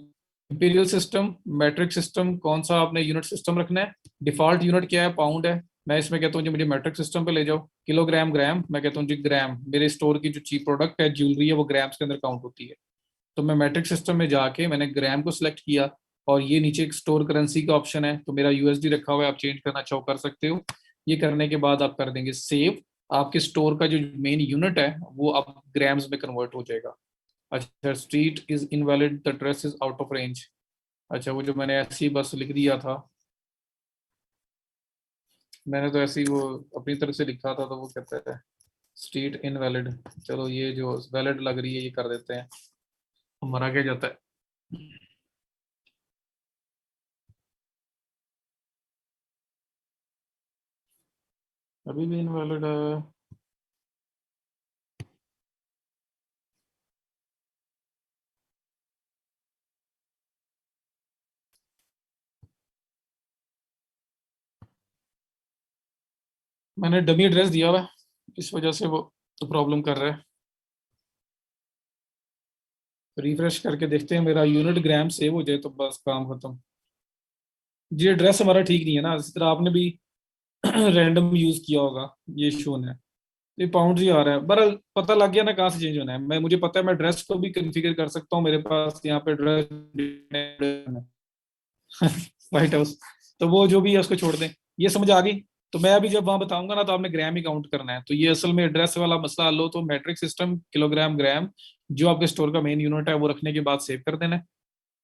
इंपीरियल सिस्टम, मैट्रिक सिस्टम, कौन सा आपने यूनिट सिस्टम रखना है? डिफॉल्ट यूनिट क्या है? पाउंड है। मैं इसमें कहता हूँ जी मुझे मैट्रिक सिस्टम पे ले जाओ। किलोग्राम, ग्राम, मैं कहता हूँ जी ग्राम। मेरे स्टोर की जो चीप प्रोडक्ट है, ज्वेलरी है, वो ग्राम्स के अंदर काउंट होती है। तो मैं मैट्रिक सिस्टम में जाके मैंने ग्राम को सिलेक्ट किया, और ये नीचे एक स्टोर करेंसी का ऑप्शन है, तो मेरा यूएसडी रखा हुआ है, आप चेंज करना चाहो कर सकते हो। ये करने के बाद आप कर देंगे सेव। आपके स्टोर का जो मेन यूनिट है वो अब ग्राम्स में कन्वर्ट हो जाएगा। अच्छा, street is invalid, the address is out of range. अच्छा वो जो मैंने ऐसे ही बस लिख दिया था, मैंने तो ऐसे ही वो अपनी तरफ से लिखा था, तो वो कहता है स्ट्रीट इनवैलिड। चलो ये जो वैलिड लग रही है ये कर देते हैं, हमारा क्या जाता है। अभी भी इनवैलिड है। मैंने डमी एड्रेस दिया हुआ है, इस वजह से वो तो प्रॉब्लम कर रहा है। रिफ्रेश करके देखते हैं मेरा यूनिट ग्राम सेव हो जाए तो बस काम खत्म। जी एड्रेस हमारा ठीक नहीं है ना, इस तरह आपने भी रैंडम यूज किया होगा, ये इशू है। ये पाउंड ही आ रहा है, बहरहाल पता लग गया ना कहाँ से चेंज होना है। मैं मुझे पता है मैं ड्रेस को भी कन्फिगर कर सकता हूँ, मेरे पास यहाँ पे ड्रेस व्हाइट हाउस। तो वो जो भी है उसको छोड़ दें, ये समझ आ गई। तो मैं अभी जब वहां बताऊंगा ना, तो आपने ग्राम ही काउंट करना है। तो ये असल में एड्रेस वाला मसला हल लो तो मैट्रिक सिस्टम, किलोग्राम, ग्राम, जो आपके स्टोर का मेन यूनिट है वो रखने के बाद सेव कर देना है।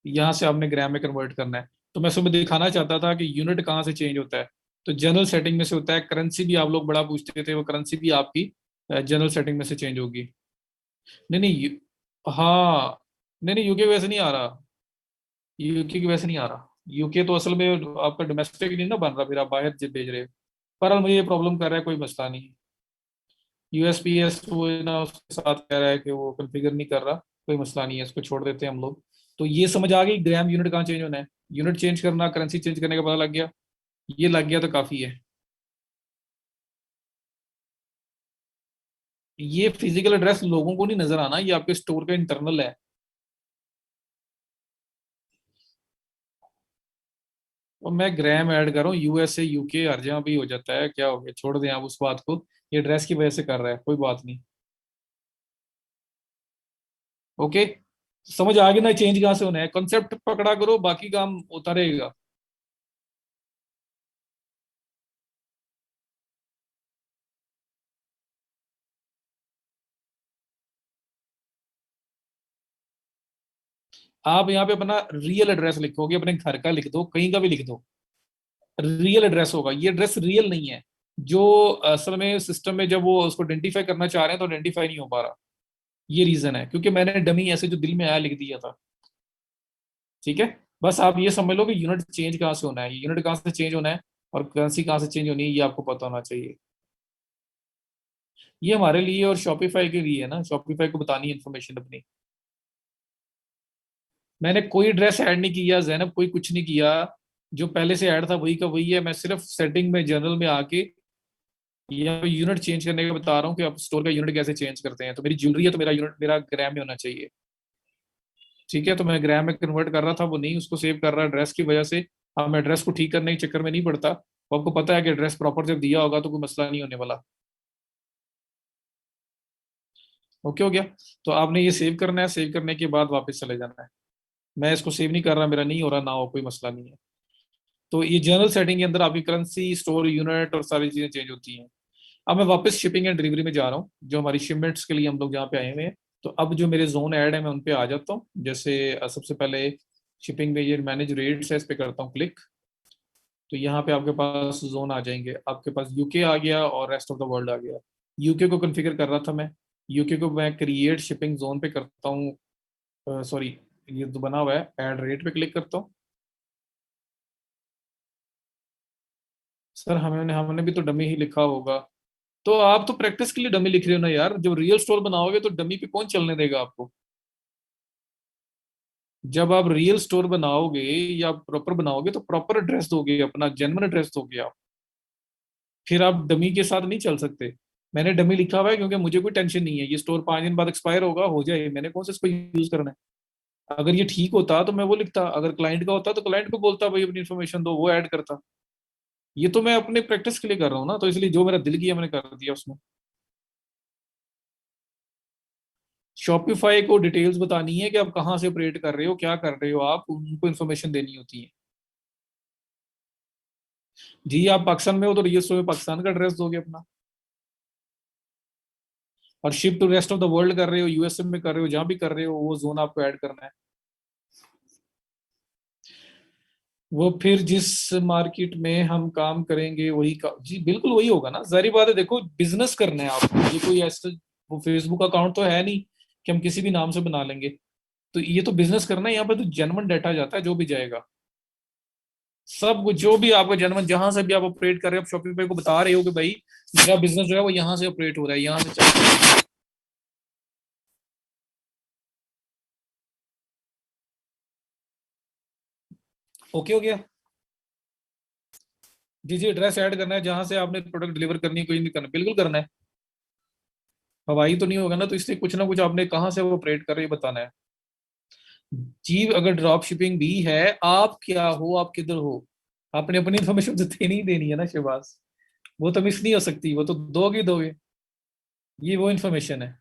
यहाँ से आपने ग्राम में कन्वर्ट करना है। तो मैं सुबह दिखाना चाहता था कि यूनिट कहाँ से चेंज होता है। तो जनरल सेटिंग में से होता है। करेंसी भी आप लोग बड़ा पूछते थे, वो करेंसी भी आपकी जनरल सेटिंग में से चेंज होगी। नहीं नहीं हाँ, नहीं नहीं यूके वैसे नहीं आ रहा, यूके की वैसे नहीं आ रहा। यूके तो असल में आपका डोमेस्टिक नहीं ना बन रहा, फिर आप बाहर भेज रहे हो। पर मुझे ये प्रॉब्लम कर रहा है, कोई मसला नहीं। यूएसपीएस वो है ना, उसके साथ कह रहा है कि वो कॉन्फ़िगर नहीं कर रहा। कोई मसला नहीं है, इसको छोड़ देते हैं हम लोग। तो ये समझ आ गई ग्राम यूनिट कहाँ चेंज होना है। यूनिट चेंज करना, करेंसी चेंज करने का पता लग गया। ये लग गया तो काफी है। ये फिजिकल एड्रेस लोगों को नहीं नजर आना, ये आपके स्टोर का इंटरनल है। और मैं ग्राम ऐड कर रहा हूँ, यूएसए यूके हर जगह भी हो जाता है, क्या हो गया, छोड़ दें आप उस बात को। ये ड्रेस की वजह से कर रहा है, कोई बात नहीं। ओके, समझ आ गया ना चेंज कहाँ से होना है। कॉन्सेप्ट पकड़ा करो, बाकी काम होता रहेगा। आप यहाँ पे अपना रियल एड्रेस लिखोगे, अपने घर का लिख दो, कहीं का भी लिख दो, रियल एड्रेस होगा। ये एड्रेस रियल नहीं है। जो असल में सिस्टम में जब वो उसको आइडेंटिफाई करना चाह रहे हैं तो आइडेंटिफाई नहीं हो पा रहा। ये रीजन है, क्योंकि मैंने डमी ऐसे जो दिल में आया लिख दिया था। ठीक है, बस आप ये समझ लो कि यूनिट चेंज कहाँ से होना है, यूनिट कहाँ से चेंज होना है, और करेंसी कहाँ से चेंज होनी है, ये आपको पता होना चाहिए। ये हमारे लिए और शॉपिफाई के लिए है ना, शॉपिफाई को बतानी है इन्फॉर्मेशन अपनी। मैंने कोई ड्रेस ऐड नहीं किया जैनब, कोई कुछ नहीं किया। जो पहले से ऐड था वही का वही है। मैं सिर्फ सेटिंग में जनरल में आके यहाँ पे यूनिट चेंज करने का बता रहा हूँ कि आप स्टोर का यूनिट कैसे चेंज करते हैं। तो मेरी ज्वेलरी है तो मेरा यूनिट मेरा ग्राम में होना चाहिए। ठीक है, तो मैं ग्राम में कन्वर्ट कर रहा था, वो नहीं उसको सेव कर रहा एड्रेस की वजह से। अब मैं एड्रेस को ठीक करने के चक्कर में नहीं पड़ता। वो आपको पता है कि एड्रेस प्रॉपर जब दिया होगा तो कोई मसला नहीं होने वाला। ओके हो गया। तो आपने ये सेव करना है, सेव करने के बाद वापस चले जाना है। मैं इसको सेव नहीं कर रहा, मेरा नहीं हो रहा ना, हो कोई मसला नहीं है। तो ये जनरल सेटिंग के अंदर आपकी करेंसी, स्टोर यूनिट और सारी चीजें चेंज होती हैं। अब मैं वापस शिपिंग एंड डिलीवरी में जा रहा हूँ, जो हमारी शिपमेंट्स के लिए हम लोग जहाँ पे आए हुए हैं। तो अब जो मेरे जोन ऐड है मैं उन पे आ जाता हूँ। जैसे सबसे पहले शिपिंग में ये मैनेज रेट्स है, इस पे करता हूँ क्लिक। तो यहाँ पे आपके पास जोन आ जाएंगे, आपके पास यूके आ गया और रेस्ट ऑफ द वर्ल्ड आ गया। यूके को कॉन्फ़िगर कर रहा था मैं, यूके को मैं क्रिएट शिपिंग जोन पे करता हूँ, सॉरी ये तो बना हुआ है, ऐड रेट पे क्लिक करता हूँ। सर हमने हमने भी तो डमी ही लिखा होगा। तो आप तो प्रैक्टिस के लिए डमी लिख रहे हो ना यार, जब रियल स्टोर बनाओगे तो डमी पे कौन चलने देगा आपको। जब आप रियल स्टोर बनाओगे या प्रॉपर बनाओगे तो प्रॉपर एड्रेस दोगे, अपना जेन्युइन एड्रेस दोगे आप, फिर आप डमी के साथ नहीं चल सकते। मैंने डमी लिखा हुआ है क्योंकि मुझे कोई टेंशन नहीं है, ये स्टोर 5 दिन बाद एक्सपायर होगा, हो जाए, मैंने कौन सा इसको यूज करना है। अगर ये ठीक होता तो मैं वो लिखता, अगर क्लाइंट का होता तो क्लाइंट को बोलता भाई अपनी इन्फॉर्मेशन दो, वो ऐड करता। ये तो मैं अपने प्रैक्टिस के लिए कर रहा हूँ ना, तो इसलिए जो मेरा दिल किया मैंने कर दिया उसमें। शॉपिफाई को डिटेल्स बतानी है कि आप कहाँ से ऑपरेट कर रहे हो, क्या कर रहे हो, आप उनको इन्फॉर्मेशन देनी होती है। जी आप पाकिस्तान में हो तो रियल स्टोर में पाकिस्तान का एड्रेस दोगे अपना, और ship to rest of the world कर रहे हो, यूएसए में कर रहे हो, जहां भी कर रहे हो, वो जोन आपको ऐड करना है। वो फिर जिस मार्केट में हम काम करेंगे वही का, जी बिल्कुल वही होगा ना, जारी बात है। देखो बिजनेस करना है आपको, ये कोई ऐसा वो फेसबुक अकाउंट तो है नहीं कि हम किसी भी नाम से बना लेंगे। तो ये तो बिजनेस करना है, यहाँ पे तो जेन्युइन डाटा जाता है जो भी जाएगा। सब कुछ जो भी आपका जेन्युइन, जहां से भी आप ऑपरेट कर रहे हो, आप शॉपिंग को बता रहे हो कि भाई मेरा बिजनेस जो है वो यहाँ से ऑपरेट हो रहा है, यहाँ से चल रहा है। ओके हो गया। जी जी एड्रेस ऐड करना है, जहां से आपने प्रोडक्ट डिलीवर करनी है, कोई नहीं करना, बिल्कुल करना है। हवाई तो नहीं होगा ना, तो इसलिए कुछ ना कुछ आपने कहाँ से वो ऑपरेट कर रहे हैं बताना है। जी अगर ड्रॉप शिपिंग भी है, आप क्या हो, आप किधर हो, आपने अपनी इन्फॉर्मेशन तो देनी ही देनी है ना शहबाज। वो तो मिस नहीं हो सकती, वो तो दोगे दोगे। ये वो इन्फॉर्मेशन है।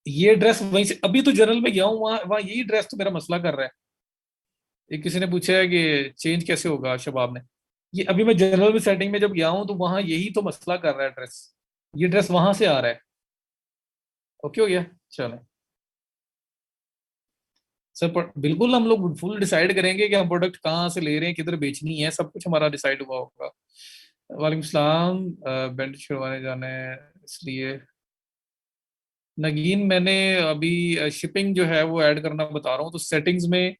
ये ड्रेस वहीं से, अभी तो जनरल में गया हूँ, वहां वहां यही ड्रेस तो मेरा मसला कर रहा है। एक किसी ने पूछा है कि चेंज कैसे होगा शबाब ने, ये अभी मैं जनरल में सेटिंग में जब गया हूँ तो वहां यही तो मसला कर रहा है ड्रेस, ये ड्रेस वहां से आ रहा है। ओके हो गया। चलो सर, बिल्कुल हम लोग फुल डिसाइड करेंगे कि हम प्रोडक्ट कहाँ से ले रहे हैं, किधर बेचनी है, सब कुछ हमारा डिसाइड हुआ होगा। वालेकुम सलाम। बैंड छुड़वाने जाना है इसलिए। नगीन मैंने अभी शिपिंग जो है वो ऐड करना बता रहा हूँ, तो सेटिंग्स में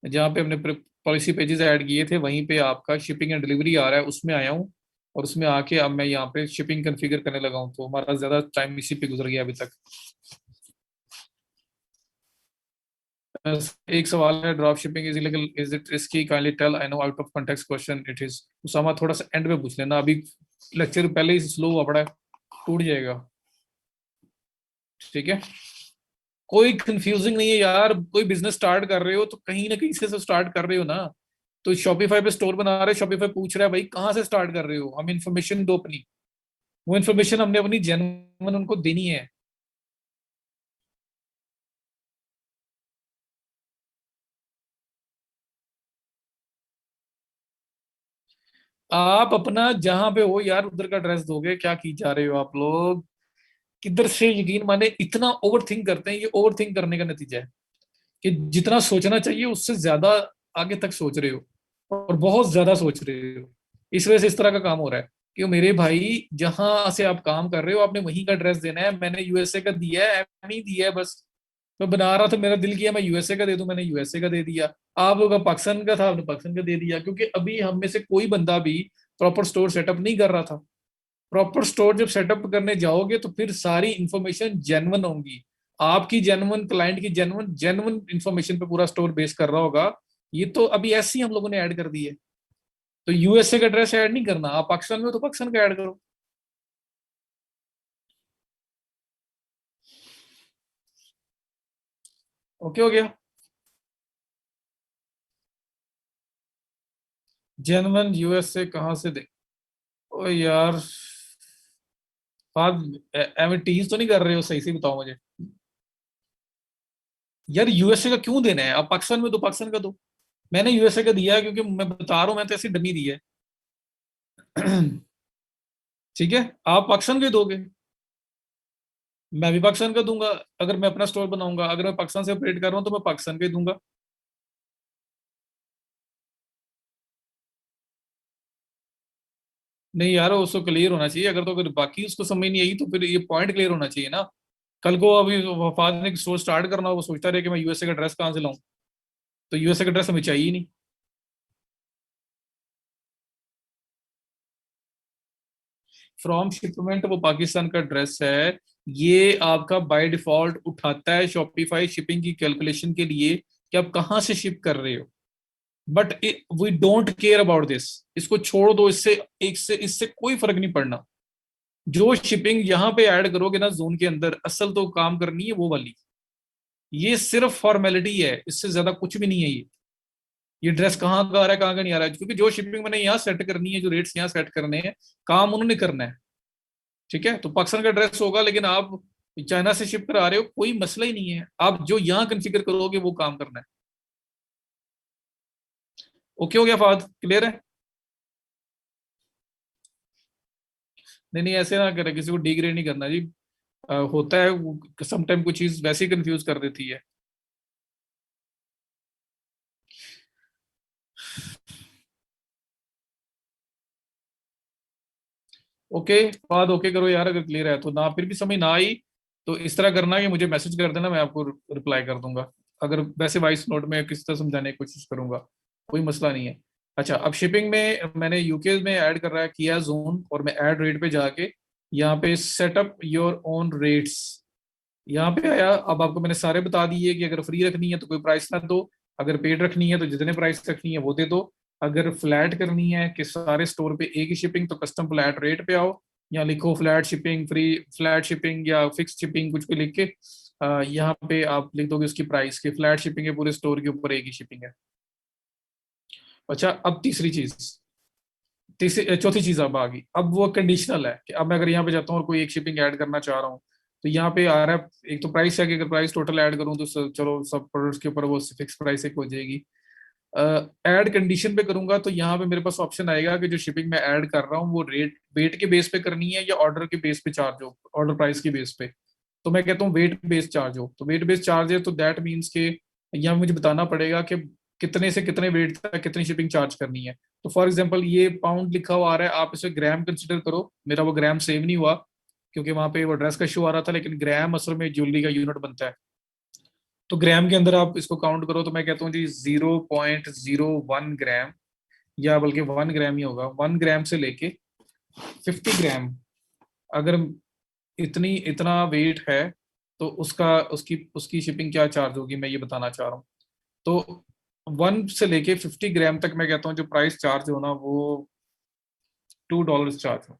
जहाँ पे हमने पॉलिसी पेजेस ऐड किए थे वहीं पे आपका शिपिंग एंड डिलीवरी आ रहा है, उसमें आया हूँ। और उसमें आके अब मैं यहाँ पे शिपिंग कॉन्फ़िगर करने लगा हूँ, तो हमारा ज्यादा टाइम इसी पे गुजर गया अभी तक। एक सवाल है, drop shipping is illegal, is it risky, kindly tell, I know out of context question it is. Usama थोड़ा सा एंड में पूछ लेना, अभी लेक्चर पहले ही स्लो हुआ पड़ा है, टूट जाएगा। ठीक है। कोई कंफ्यूजिंग नहीं है यार, कोई बिजनेस स्टार्ट कर रहे हो तो कहीं ना कहीं से स्टार्ट कर रहे हो ना। तो शॉपिफाई पे स्टोर बना रहे हो, शॉपिफाई पूछ रहा है भाई कहाँ से स्टार्ट कर रहे हो, हम इन्फॉर्मेशन दो अपनी, वो इन्फॉर्मेशन हमने अपनी जेन्युइन उनको देनी है। आप अपना जहां पे हो यार उधर का एड्रेस दोगे, क्या की जा रहे हो आप लोग, किधर से यकीन माने इतना ओवर थिंक करते हैं, ये ओवर थिंक करने का नतीजा है कि जितना सोचना चाहिए उससे ज्यादा आगे तक सोच रहे हो, और बहुत ज्यादा सोच रहे हो। इस वजह से इस तरह का काम हो रहा है कि मेरे भाई जहां से आप काम कर रहे हो आपने वहीं का एड्रेस देना है। मैंने यूएसए का दिया है, एम ही दिया है बस। मैं बना रहा था, मेरा दिल किया मैं यूएसए का दे दूं, मैंने यूएसए का दे दिया। आप लोगों का पाकिस्तान का था, आपने पाकिस्तान का दे दिया, क्योंकि अभी हम में से कोई बंदा भी प्रॉपर स्टोर सेटअप नहीं कर रहा था। प्रॉपर स्टोर जब सेटअप करने जाओगे तो फिर सारी इंफॉर्मेशन जेन्युइन होंगी, आपकी जेन्युइन, क्लाइंट की जेन्युइन, जेन्युइन इंफॉर्मेशन पे पूरा स्टोर बेस कर रहा होगा। ये तो अभी ऐसे ही हम लोगों ने ऐड कर दी है। तो यूएसए का एड्रेस ऐड नहीं करना, आप पाकिस्तान में हो तो पाकिस्तान का ऐड करो। ओके हो गया। जेन्युइन यूएसए कहाँ से दे, ओ यार बात एम टीज तो नहीं कर रहे हो, सही से बताओ मुझे। यार यूएसए का क्यों देना है, आप पाकिस्तान में तो पाकिस्तान का दो। मैंने यूएसए का दिया है क्योंकि मैं बता रहा हूँ, मैं तो ऐसी डमी दी है। ठीक है, आप पाकिस्तान के दोगे, मैं भी पाकिस्तान का दूंगा। अगर मैं अपना स्टोर बनाऊंगा, अगर मैं पाकिस्तान से ऑपरेट कर रहा हूँ तो मैं पाकिस्तान का ही दूंगा। नहीं यार, उसको क्लियर होना चाहिए। अगर तो अगर बाकी उसको समझ नहीं आई तो फिर ये पॉइंट क्लियर होना चाहिए ना। कल को अभी वफाद ने स्टोर स्टार्ट करना हो, वो सोचता रहे कि मैं यूएसए का ड्रेस कहाँ से लाऊं, तो यूएसए का ड्रेस हमें चाहिए ही नहीं। फ्रॉम शिपमेंट वो पाकिस्तान का ड्रेस है, ये आपका बाय डिफॉल्ट उठाता है शॉपिफाई शिपिंग की कैलकुलेशन के लिए कि आप कहाँ से शिप कर रहे हो। But we don't care about this, इसको छोड़ दो, इससे एक से इससे कोई फर्क नहीं पड़ना। जो शिपिंग यहाँ पे ऐड करोगे ना जोन के अंदर, असल तो काम करनी है वो वाली। ये सिर्फ फॉर्मेलिटी है, इससे ज्यादा कुछ भी नहीं है। ये ड्रेस कहाँ का आ रहा है कहाँ का नहीं आ रहा है, क्योंकि जो शिपिंग मैंने यहाँ सेट करनी है, जो रेट्स यहाँ सेट करने हैं, काम उन्होंने करना है। ठीक है, तो पाकिस्तान का ड्रेस होगा लेकिन आप चाइना से शिप करा रहे हो, कोई मसला ही नहीं है। आप जो यहाँ कंफिगर करोगे वो काम करना है। ओके हो गया फाद, क्लियर है? नहीं नहीं, ऐसे ना करें, किसी को डिग्रेड नहीं करना जी। होता है समटाइम कुछ चीज वैसे ही कंफ्यूज कर देती है। ओके फाद, ओके करो यार, अगर क्लियर है तो। ना फिर भी समझ ना आई तो इस तरह करना कि मुझे मैसेज कर देना, मैं आपको रिप्लाई कर दूंगा। अगर वैसे वॉइस नोट में किस तरह समझाने की कोशिश करूंगा, कोई मसला नहीं है। अच्छा, अब शिपिंग में मैंने यूके में ऐड कर रहा है किया जोन, और मैं ऐड रेट पे जाके यहाँ पे सेटअप योर ओन रेट्स, यहाँ पे आया। अब आपको मैंने सारे बता दिए कि अगर फ्री रखनी है तो कोई प्राइस ना दो, अगर पेड रखनी है तो जितने प्राइस रखनी है वो दे दो, अगर फ्लैट करनी है कि सारे स्टोर पे एक ही शिपिंग, तो कस्टम फ्लैट रेट पे आओ। या लिखो flat shipping, free flat shipping या फिक्स शिपिंग, कुछ भी लिख के यहाँ पे आप लिख दोगे उसकी प्राइस की। फ्लैट शिपिंग है, पूरे स्टोर के ऊपर एक ही शिपिंग है। अच्छा, अब तीसरी चीज, तीसरी चौथी चीज अब आ गई। अब वो कंडीशनल है कि अब मैं अगर यहाँ पे जाता हूँ और कोई एक शिपिंग ऐड करना चाह रहा हूँ, तो यहाँ पे आ रहा है एक तो प्राइस है कि अगर प्राइस टोटल ऐड करूँ तो चलो सब प्रोडक्ट्स के ऊपर वो फिक्स प्राइस एक हो जाएगी। ऐड कंडीशन पे करूंगा तो यहाँ पे मेरे पास ऑप्शन आएगा कि जो शिपिंग मैं ऐड कर रहा हूँ वो रेट वेट के बेस पे करनी है या ऑर्डर के बेस पे चार्ज हो, ऑर्डर प्राइस के बेस पे। तो मैं कहता हूँ वेट बेस्ड चार्ज हो, तो वेट बेस्ड चार्ज है तो दैट मीन्स के यहाँ मुझे बताना पड़ेगा कि कितने से कितने वेट तक कितनी शिपिंग चार्ज करनी है। तो फॉर एग्जांपल ये पाउंड लिखा हुआ आ रहा है, आप इसे ग्राम कंसिडर करो। मेरा वो ग्राम सेव नहीं हुआ क्योंकि वहां पे वो ड्रेस का शो आ रहा था, लेकिन ग्राम असल में ज्वेलरी का यूनिट बनता है। तो ग्राम के अंदर आप इसको काउंट करो, तो मैं कहता हूँ जी 0.01 ग्राम, या बल्कि 1 ग्राम ही होगा। 1 ग्राम से लेके 50 ग्राम, अगर इतनी इतना वेट है तो उसका उसकी उसकी शिपिंग क्या चार्ज होगी, मैं ये बताना चाह रहा हूँ। तो 1 से लेके 50 ग्राम तक मैं कहता हूँ जो प्राइस चार्ज हो ना, वो $2 चार्ज हो।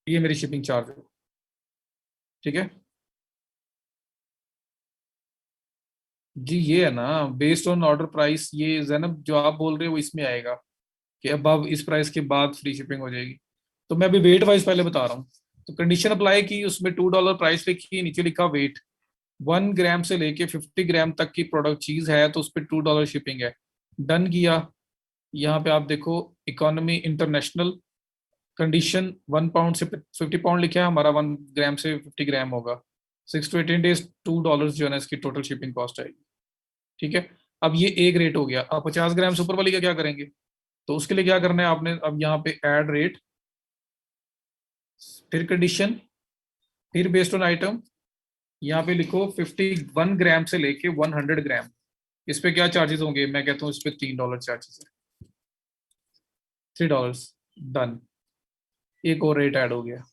ये मेरी शिपिंग चार्ज हो। ठीक है जी, ये है ना बेस्ड ऑन ऑर्डर प्राइस। ये जैनब जो आप बोल रहे हो वो इसमें आएगा कि अब इस प्राइस के बाद फ्री शिपिंग हो जाएगी। तो मैं अभी वेट वाइज पहले बता रहा हूँ। तो कंडीशन अप्लाई की, उसमें $2 प्राइस लिखी, नीचे लिखा वेट। 1 ग्राम से लेके 50 ग्राम तक की प्रोडक्ट चीज है तो उस पर $2 शिपिंग है। डन किया। यहाँ पे आप देखो इकोनॉमी इंटरनेशनल कंडीशन, 1 पाउंड से 50 पाउंड लिखा है, हमारा 1 ग्राम से 50 ग्राम होगा। 6 to 18 days, $2 जो है ना इसकी टोटल शिपिंग कॉस्ट आएगी। ठीक है, अब ये एक रेट हो गया। अब 50 ग्राम से ऊपर वाली का क्या करेंगे? तो उसके लिए क्या करना है आपने, अब यहाँ पे ऐड रेट, फिर कंडीशन, फिर बेस्ड ऑन आइटम, यहाँ पे लिखो 51 ग्राम से लेके 100 ग्राम, इस पे क्या चार्जेस होंगे? मैं कहता हूँ इस पे $3 चार्जेस है। $3। डन। एक और रेट ऐड हो गया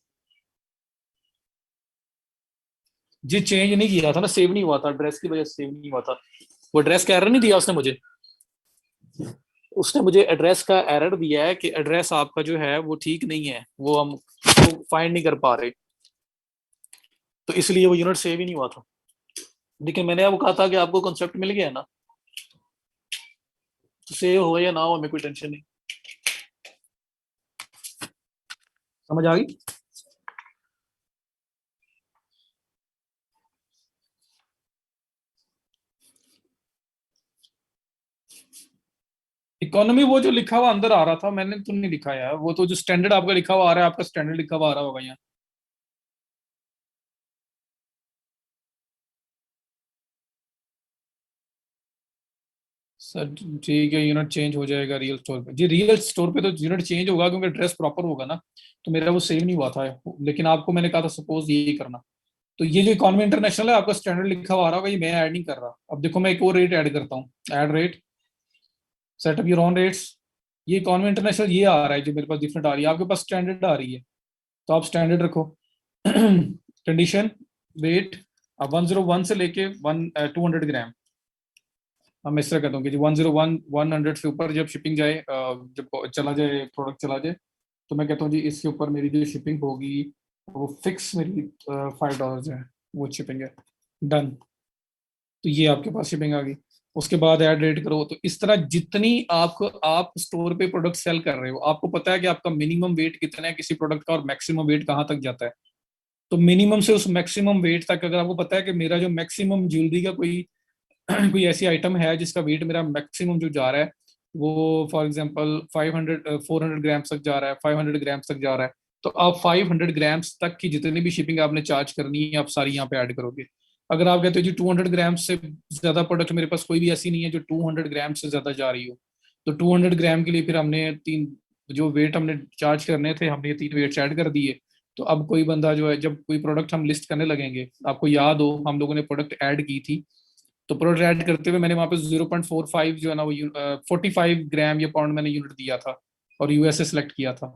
जी। चेंज नहीं किया था ना, सेव नहीं हुआ था, ड्रेस की वजह से सेव नहीं हुआ था। वो ड्रेस का एरर नहीं दिया उसने मुझे। उसने मुझे एड्रेस का एरर दिया है कि एड्रेस आपका जो है वो ठीक नहीं है, वो हम फाइंड नहीं कर पा रहे, तो इसलिए वो यूनिट सेव ही नहीं हुआ था। लेकिन मैंने आपको कहा था कि आपको कॉन्सेप्ट मिल गया है ना, तो सेव हो या ना हो हमें कोई टेंशन नहीं। समझ आ गई? इकोनॉमी वो जो लिखा हुआ अंदर आ रहा था, मैंने तो नहीं लिखा यार, वो तो जो स्टैंडर्ड आपका लिखा हुआ आ रहा है, आपका स्टैंडर्ड लिखा हुआ आ रहा होगा यहाँ। सर ठीक है, यूनिट चेंज हो जाएगा रियल स्टोर पे जी, रियल स्टोर पे तो यूनिट चेंज होगा क्योंकि ड्रेस प्रॉपर होगा ना। तो मेरा वो सेव नहीं हुआ था, लेकिन आपको मैंने कहा था सपोज यही करना। तो ये जो इकॉनमी इंटरनेशनल है, आपका स्टैंडर्ड लिखा हुआ आ रहा होगा, ये मैं ऐड नहीं कर रहा। अब देखो मैं एक और रेट ऐड करता हूँ, add rate, setup your own rates. ये इकॉनमी इंटरनेशनल ये आ रहा है जो मेरे पास डिफरेंट आ रही है, आपके पास स्टैंडर्ड आ रही है, तो आप स्टैंडर्ड रखो। कंडीशन, वेट, अब 101 से लेके 200 ग्राम। हम इस तरह कहता हूँ कि 101, 100 से ऊपर जब शिपिंग जाए, जब चला जाए प्रोडक्ट चला जाए, तो मैं कहता हूँ जी इसके ऊपर मेरी जो शिपिंग होगी वो फिक्स मेरी $5 है, वो शिपिंग है, डन। तो ये आपके पास शिपिंग आ गई। उसके बाद ऐड रेट करो। तो इस तरह जितनी आपको, आप स्टोर पे प्रोडक्ट सेल कर रहे हो, आपको पता है कि आपका मिनिमम वेट कितना है किसी प्रोडक्ट का और मैक्सिमम वेट कहाँ तक जाता है। तो मिनिमम से उस मैक्सिमम वेट तक अगर आपको पता है कि मेरा जो मैक्सिमम ज्वेलरी का कोई कोई ऐसी आइटम है जिसका वेट मेरा मैक्सिमम जो जा रहा है वो फॉर एग्जांपल 400 ग्राम्स तक जा रहा है, 500 ग्राम्स तक जा रहा है, तो आप 500 ग्राम्स तक की जितनी भी शिपिंग आपने चार्ज करनी है आप सारी यहाँ पे ऐड करोगे। अगर आप कहते हो जी 200 ग्राम्स से ज्यादा प्रोडक्ट मेरे पास कोई भी ऐसी नहीं है जो 200 ग्राम से ज्यादा जा रही हो, तो 200 ग्राम के लिए फिर हमने तीन, जो वेट हमने चार्ज करने थे हमने ये तीन वेट्स ऐड कर दिए। तो अब कोई बंदा जो है, जब कोई प्रोडक्ट हम लिस्ट करने लगेंगे, आपको याद हो हम लोगों ने प्रोडक्ट ऐड की थी, तो प्रोडक्ट ऐड करते हुए मैंने वहां पे 0.45 जो है ना वो 45 ग्राम या पाउंड मैंने यूनिट दिया था और यूएसए सेलेक्ट किया था।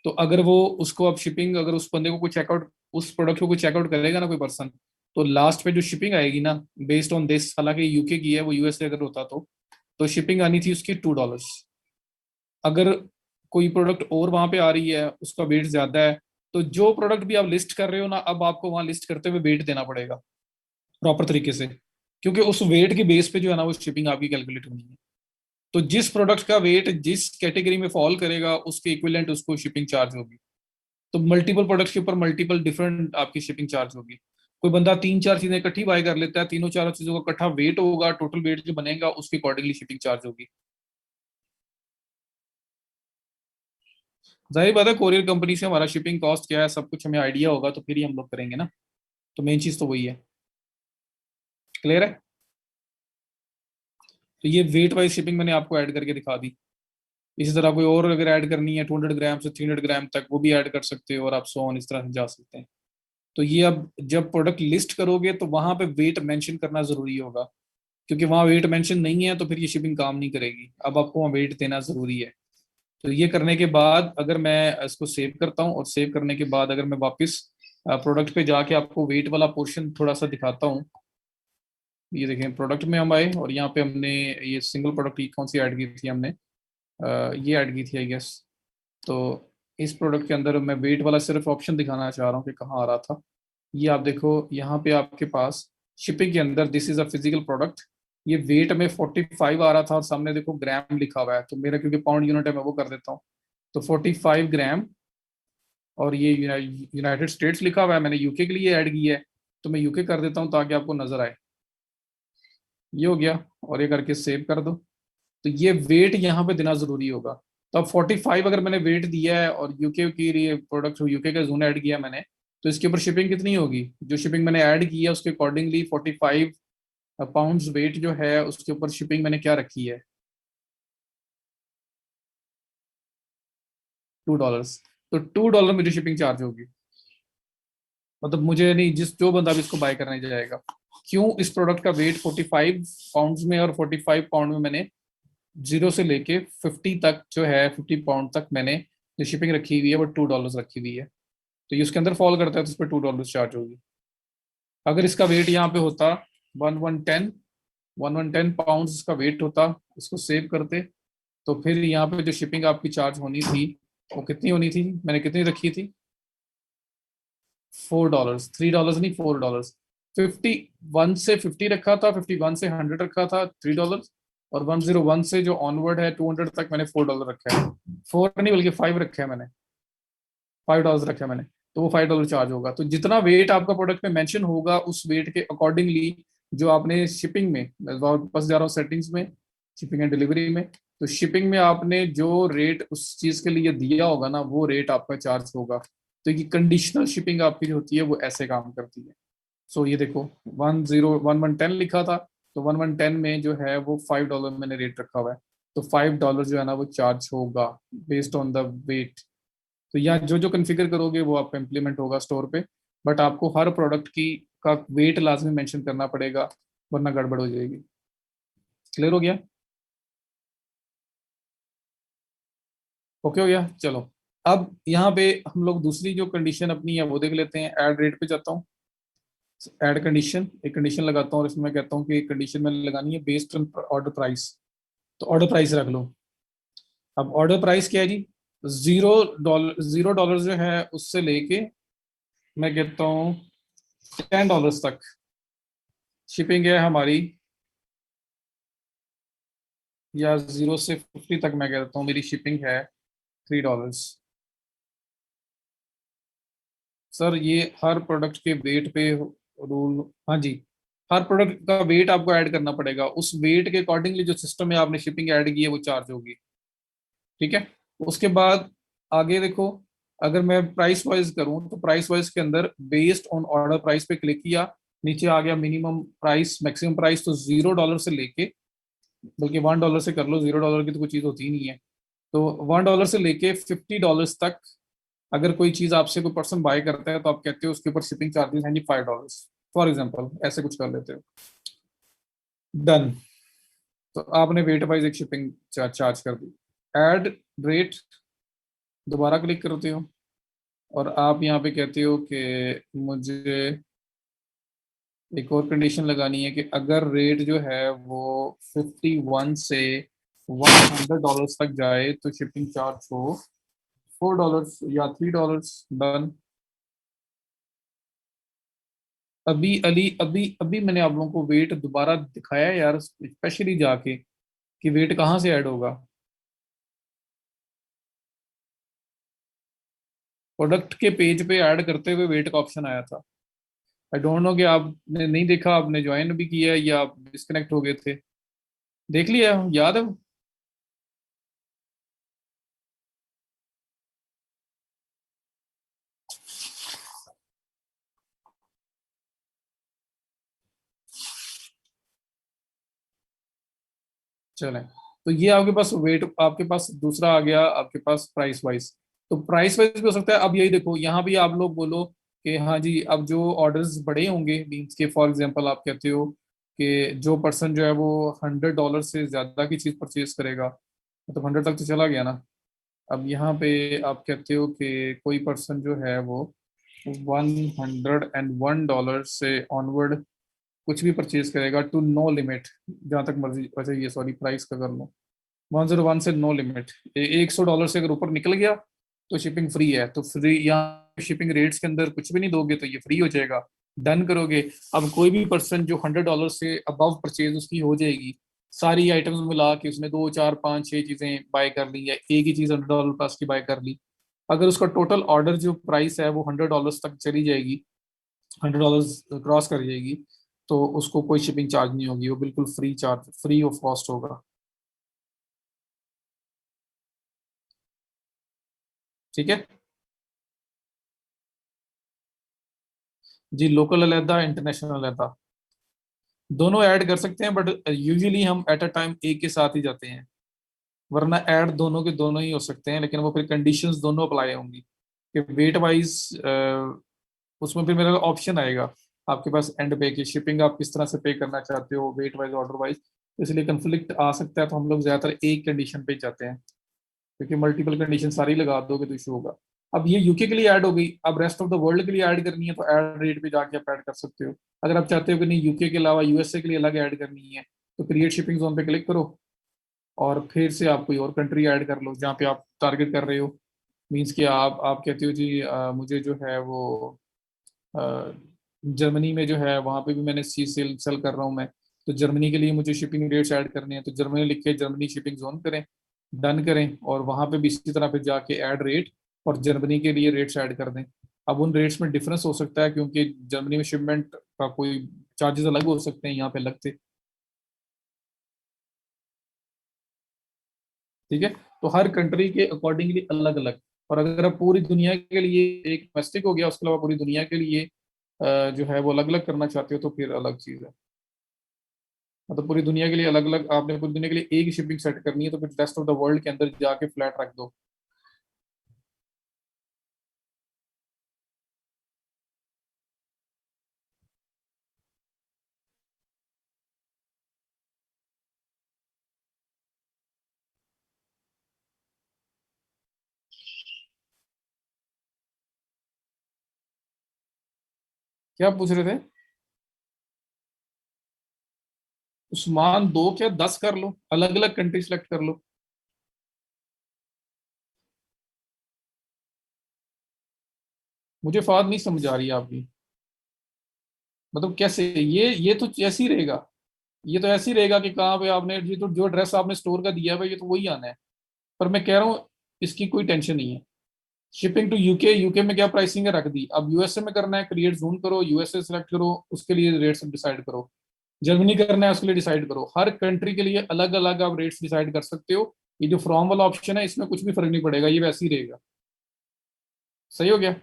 तो अगर वो उसको अब शिपिंग, अगर उस बंदे को कोई चेकआउट, उस प्रोडक्ट को कोई चेकआउट करेगा ना कोई पर्सन, तो लास्ट पे जो शिपिंग आएगी ना, बेस्ड ऑन दिस, हालांकि यूके की है वो, यूएसए अगर होता तो शिपिंग आनी थी उसकी $2। अगर कोई प्रोडक्ट और वहां पे आ रही है उसका वेट ज्यादा है, तो जो प्रोडक्ट भी आप लिस्ट कर रहे हो ना, अब आपको वहां लिस्ट करते हुए वेट देना पड़ेगा प्रॉपर तरीके से, क्योंकि उस वेट के बेस पे जो है ना वो शिपिंग आपकी कैलकुलेट होनी है। तो जिस प्रोडक्ट का वेट जिस कैटेगरी में फॉल करेगा उसके इक्विवेलेंट उसको शिपिंग चार्ज होगी। तो मल्टीपल प्रोडक्ट्स के ऊपर मल्टीपल डिफरेंट आपकी शिपिंग चार्ज होगी। कोई बंदा तीन चार चीजें इकट्ठी बाय कर लेता है, तीनों चारों चीजों का इकट्ठा वेट होगा, टोटल वेट जो बनेगा उसके अकॉर्डिंगली शिपिंग चार्ज होगी। जाहिर बात है कोरियर कंपनी से हमारा शिपिंग कॉस्ट क्या है सब कुछ हमें आइडिया होगा, तो फिर ही हम लोग करेंगे ना। तो मेन चीज तो वही है। क्लियर है। तो ये वेट वाइज शिपिंग मैंने आपको ऐड करके दिखा दी। इसी तरह कोई और अगर ऐड करनी है 200 ग्राम से 300 ग्राम तक, वो भी ऐड कर सकते हो, और आप सो ऑन इस तरह से जा सकते हैं। तो ये अब जब प्रोडक्ट लिस्ट करोगे तो वहां पे वेट मेंशन करना जरूरी होगा, क्योंकि वहां वेट मेंशन नहीं है तो फिर ये शिपिंग काम नहीं करेगी। अब आपको वहां वेट देना जरूरी है। तो ये करने के बाद अगर मैं इसको सेव करता हूँ, और सेव करने के बाद अगर मैं वापस प्रोडक्ट पे जाके आपको वेट वाला पोर्शन थोड़ा सा दिखाता हूँ। ये देखें, प्रोडक्ट में हम आए और यहाँ पे हमने ये सिंगल प्रोडक्ट की कौन सी ऐड की थी हमने, ये ऐड की थी आई गेस। तो इस प्रोडक्ट के अंदर मैं वेट वाला सिर्फ ऑप्शन दिखाना चाह रहा हूँ कि कहाँ आ रहा था। ये आप देखो यहाँ पे आपके पास शिपिंग के अंदर this is a physical product, ये वेट में 45 आ रहा था और सामने देखो ग्राम लिखा हुआ है, तो मेरा क्योंकि पाउंड यूनिट है मैं वो कर देता हूँ। तो 45 ग्राम, और ये यूनाइटेड स्टेट्स लिखा हुआ है, मैंने यूके के लिए ऐड की है, तो मैं यूके कर देता हूँ ताकि आपको नजर आए। ये हो गया, और ये करके सेव कर दो। तो ये वेट यहाँ पे देना जरूरी होगा। तो अब 45 अगर मैंने वेट दिया है और यूके की लिए प्रोडक्ट यूके का जोन ऐड किया मैंने, तो इसके ऊपर शिपिंग कितनी होगी, जो शिपिंग मैंने ऐड की है उसके अकॉर्डिंगली 45 पाउंड्स वेट जो है उसके ऊपर शिपिंग मैंने क्या रखी है, $2। तो $2 मेरी शिपिंग चार्ज होगी। मतलब मुझे नहीं, जिस जो बंदा भी इसको बाय करने जाएगा, क्यों, इस प्रोडक्ट का वेट 45 पाउंड्स में, और 45 पाउंड में मैंने जीरो से लेके 50 तक जो है, 50 पाउंड तक मैंने जो शिपिंग रखी हुई है वो $2 रखी हुई है। तो ये उसके अंदर फॉल करता है तो उस पर $2 चार्ज होगी। अगर इसका वेट यहाँ पे होता 1110 इसका वेट होता, इसको सेव करते, तो फिर यहाँ पे जो शिपिंग आपकी चार्ज होनी थी वो कितनी होनी थी, मैंने कितनी रखी थी, $4, $3 नहीं, $4। 51 से 50 रखा था, 51 से 100 रखा था $3, और 101 से जो ऑनवर्ड है 200 तक मैंने $4 रखा है। फोर नहीं बल्कि फाइव रखा है मैंने, $5 रखा है मैंने। तो वो $5 चार्ज होगा। तो जितना वेट आपका प्रोडक्ट में मेंशन होगा उस वेट के अकॉर्डिंगली जो आपने शिपिंग में, मैं वापस जा रहा हूँ सेटिंग्स में, शिपिंग एंड डिलीवरी में। तो शिपिंग में आपने जो रेट उस चीज के लिए दिया होगा ना, वो रेट आपका चार्ज होगा। तो ये कंडीशनल शिपिंग आपकी जो होती है वो ऐसे काम करती है। सो ये देखो 1110 लिखा था, तो 1110 में जो है वो $5 मैंने रेट रखा हुआ है। तो $5 जो है ना वो चार्ज होगा बेस्ड ऑन द वेट। तो यहाँ जो जो कॉन्फ़िगर करोगे वो आपका इम्प्लीमेंट होगा स्टोर पे। बट आपको हर प्रोडक्ट की का वेट लाजमी मेंशन करना पड़ेगा, वरना गड़बड़ हो जाएगी। क्लियर हो गया? ओके हो गया, चलो। अब यहाँ पे हम लोग दूसरी जो कंडीशन अपनी है वो देख लेते हैं। ऐड रेट पे जाता हूँ, ऐड कंडीशन, एक कंडीशन लगाता हूँ और इसमें मैं कहता हूँ कि कंडीशन मैंने लगानी है बेस्ड ऑन ऑर्डर प्राइस। तो ऑर्डर प्राइस रख लो। अब ऑर्डर प्राइस क्या है जी? $0 जो है उससे लेके मैं कहता हूँ $10 तक शिपिंग है हमारी, या 0 से 50 तक मैं कहता हूँ मेरी शिपिंग है $3। सर ये हर प्रोडक्ट के वेट पे रूल। हाँ जी, हर प्रोडक्ट का वेट आपको ऐड करना पड़ेगा, उस वेट के अकॉर्डिंगली जो सिस्टम में आपने शिपिंग ऐड की है वो चार्ज होगी। ठीक है। उसके बाद आगे देखो, अगर मैं प्राइस वाइज करूं तो प्राइस वाइज के अंदर बेस्ड ऑन ऑर्डर प्राइस पे क्लिक किया, नीचे आ गया मिनिमम प्राइस मैक्सिमम प्राइस। तो $0 से लेके, बल्कि $1 से कर लो, $0 की तो कोई चीज़ होती ही नहीं है। तो $1 से लेके $50 तक अगर कोई चीज़ आपसे कोई पर्सन बाय करता है तो आप कहते हो उसके ऊपर शिपिंग चार्जेस हैं जी $5, फॉर एग्जाम्पल ऐसे कुछ कर लेते हो। डन। तो आपने वेट वाइज एक शिपिंग चार्ज कर दी। एड रेट दोबारा क्लिक करते हो और आप यहाँ पे कहते हो कि मुझे एक और कंडीशन लगानी है कि अगर रेट जो है वो 51 से $100 तक जाए तो शिपिंग चार्ज हो $4 या $3। डन। अभी मैंने आप लोगों को वेट दोबारा दिखाया है यार, स्पेशली जाके कि वेट कहाँ से ऐड होगा। प्रोडक्ट के पेज पे ऐड करते हुए वेट का ऑप्शन आया था। आई डोंट नो कि आपने नहीं देखा, आपने ज्वाइन भी किया है या आप डिस्कनेक्ट हो गए थे। देख लिया, याद है? चलें। तो ये आपके पास वेट, आपके पास दूसरा आ गया आपके पास प्राइस वाइज। तो प्राइस वाइज भी हो सकता है। अब यही देखो, यहाँ भी आप लोग बोलो कि हाँ जी अब जो ऑर्डर्स बड़े होंगे, मीन्स के फॉर एग्जांपल आप कहते हो कि जो पर्सन जो है वो $100 से ज्यादा की चीज परचेज करेगा, मतलब 100 तक तो चला गया ना। अब यहाँ पे आप कहते हो कि कोई पर्सन जो है वो $101 से ऑनवर्ड कुछ भी परचेज करेगा टू नो लिमिट, जहाँ तक मर्जी। अच्छा ये सॉरी, प्राइस का कर लो। 101 से नो लिमिट, $100 से अगर ऊपर निकल गया तो शिपिंग फ्री है। तो फ्री यहाँ शिपिंग रेट्स के अंदर कुछ भी नहीं दोगे तो ये फ्री हो जाएगा। डन करोगे। अब कोई भी पर्सन जो $100 से अबव परचेज उसकी हो जाएगी, सारी आइटम्स मिला के उसने 2 4 5 6 चीजें बाय कर ली या एक ही चीज $100 प्लस की बाय कर ली, अगर उसका टोटल ऑर्डर जो प्राइस है वो $100 तक चली जाएगी, $100 क्रॉस कर जाएगी, तो उसको कोई शिपिंग चार्ज नहीं होगी, वो बिल्कुल free charge, free of cost होगा। ठीक है जी। लोकल अलहदा, इंटरनेशनल अलहदा, दोनों ऐड कर सकते हैं, बट यूजुअली हम एट अ टाइम एक के साथ ही जाते हैं। वरना ऐड दोनों के दोनों ही हो सकते हैं, लेकिन वो फिर कंडीशंस दोनों अप्लाई होंगी कि वेट वाइज। उसमें फिर मेरा ऑप्शन आएगा आपके पास एंड पे की शिपिंग आप किस तरह से पे करना चाहते हो, वेट वाइज ऑर्डर वाइज। तो इसलिए कंफ्लिक्ट आ सकता है, तो हम लोग ज्यादातर एक कंडीशन पे ही जाते हैं, क्योंकि मल्टीपल कंडीशन सारी लगा दोगे तो इशू होगा। अब ये यूके के लिए ऐड हो गई, अब रेस्ट ऑफ द वर्ल्ड के लिए ऐड करनी है तो ऐड रेट पे जाके आप ऐड कर सकते हो। अगर आप चाहते हो कि नहीं यूके के अलावा यूएसए के लिए अलग ऐड करनी है, तो क्रिएट शिपिंग जोन पे क्लिक करो और फिर से आप कोई और कंट्री ऐड कर लो जहाँ पे आप टारगेट कर रहे हो। मीन्स कि आप कहते हो जी मुझे जो है वो अ, जर्मनी में जो है वहाँ पे भी मैंने सी सेल सेल कर रहा हूँ मैं, तो जर्मनी के लिए मुझे शिपिंग रेट्स ऐड करने हैं, तो जर्मनी लिख के जर्मनी शिपिंग जोन करें, डन करें, और वहाँ पे भी इसी तरह पे जाके ऐड रेट और जर्मनी के लिए रेट्स ऐड कर दें। अब उन रेट्स में डिफरेंस हो सकता है क्योंकि जर्मनी में शिपमेंट का कोई चार्जेस अलग हो सकते हैं, यहाँ पे अलग थे। ठीक है। तो हर कंट्री के अकॉर्डिंगली अलग अलग। और अगर आप पूरी दुनिया के लिए, एक डोमेस्टिक हो गया, उसके अलावा पूरी दुनिया के लिए जो है वो अलग अलग करना चाहते हो तो फिर अलग चीज़ है। मतलब पूरी दुनिया के लिए अलग अलग, आपने पूरी दुनिया के लिए एक ही शिपिंग सेट करनी है तो फिर रेस्ट ऑफ द वर्ल्ड के अंदर जाके फ्लैट रख दो। क्या पूछ रहे थे? उस्मान दो क्या 10 कर लो, अलग अलग कंट्री सेलेक्ट कर लो। मुझे फाद नहीं समझ आ रही है आपकी। मतलब कैसे? ये तो ऐसे ही रहेगा। ये तो ऐसे ही रहेगा कि कहाँ पे आपने, ये तो जो एड्रेस आपने स्टोर का दिया हुआ है ये तो वही आना है। पर मैं कह रहा हूँ इसकी कोई टेंशन नहीं है। शिपिंग टू यूके, यूके में क्या प्राइसिंग है रख दी। अब यूएसए में करना है, क्रिएट जोन करो, यूएसए सेलेक्ट करो, उसके लिए रेट्स डिसाइड करो। जर्मनी करना है उसके लिए डिसाइड करो। हर कंट्री के लिए अलग अलग आप रेट्स डिसाइड कर सकते हो। ये जो फ्रॉम वाला ऑप्शन है इसमें कुछ भी फर्क नहीं पड़ेगा, ये वैसे ही रहेगा। सही हो गया।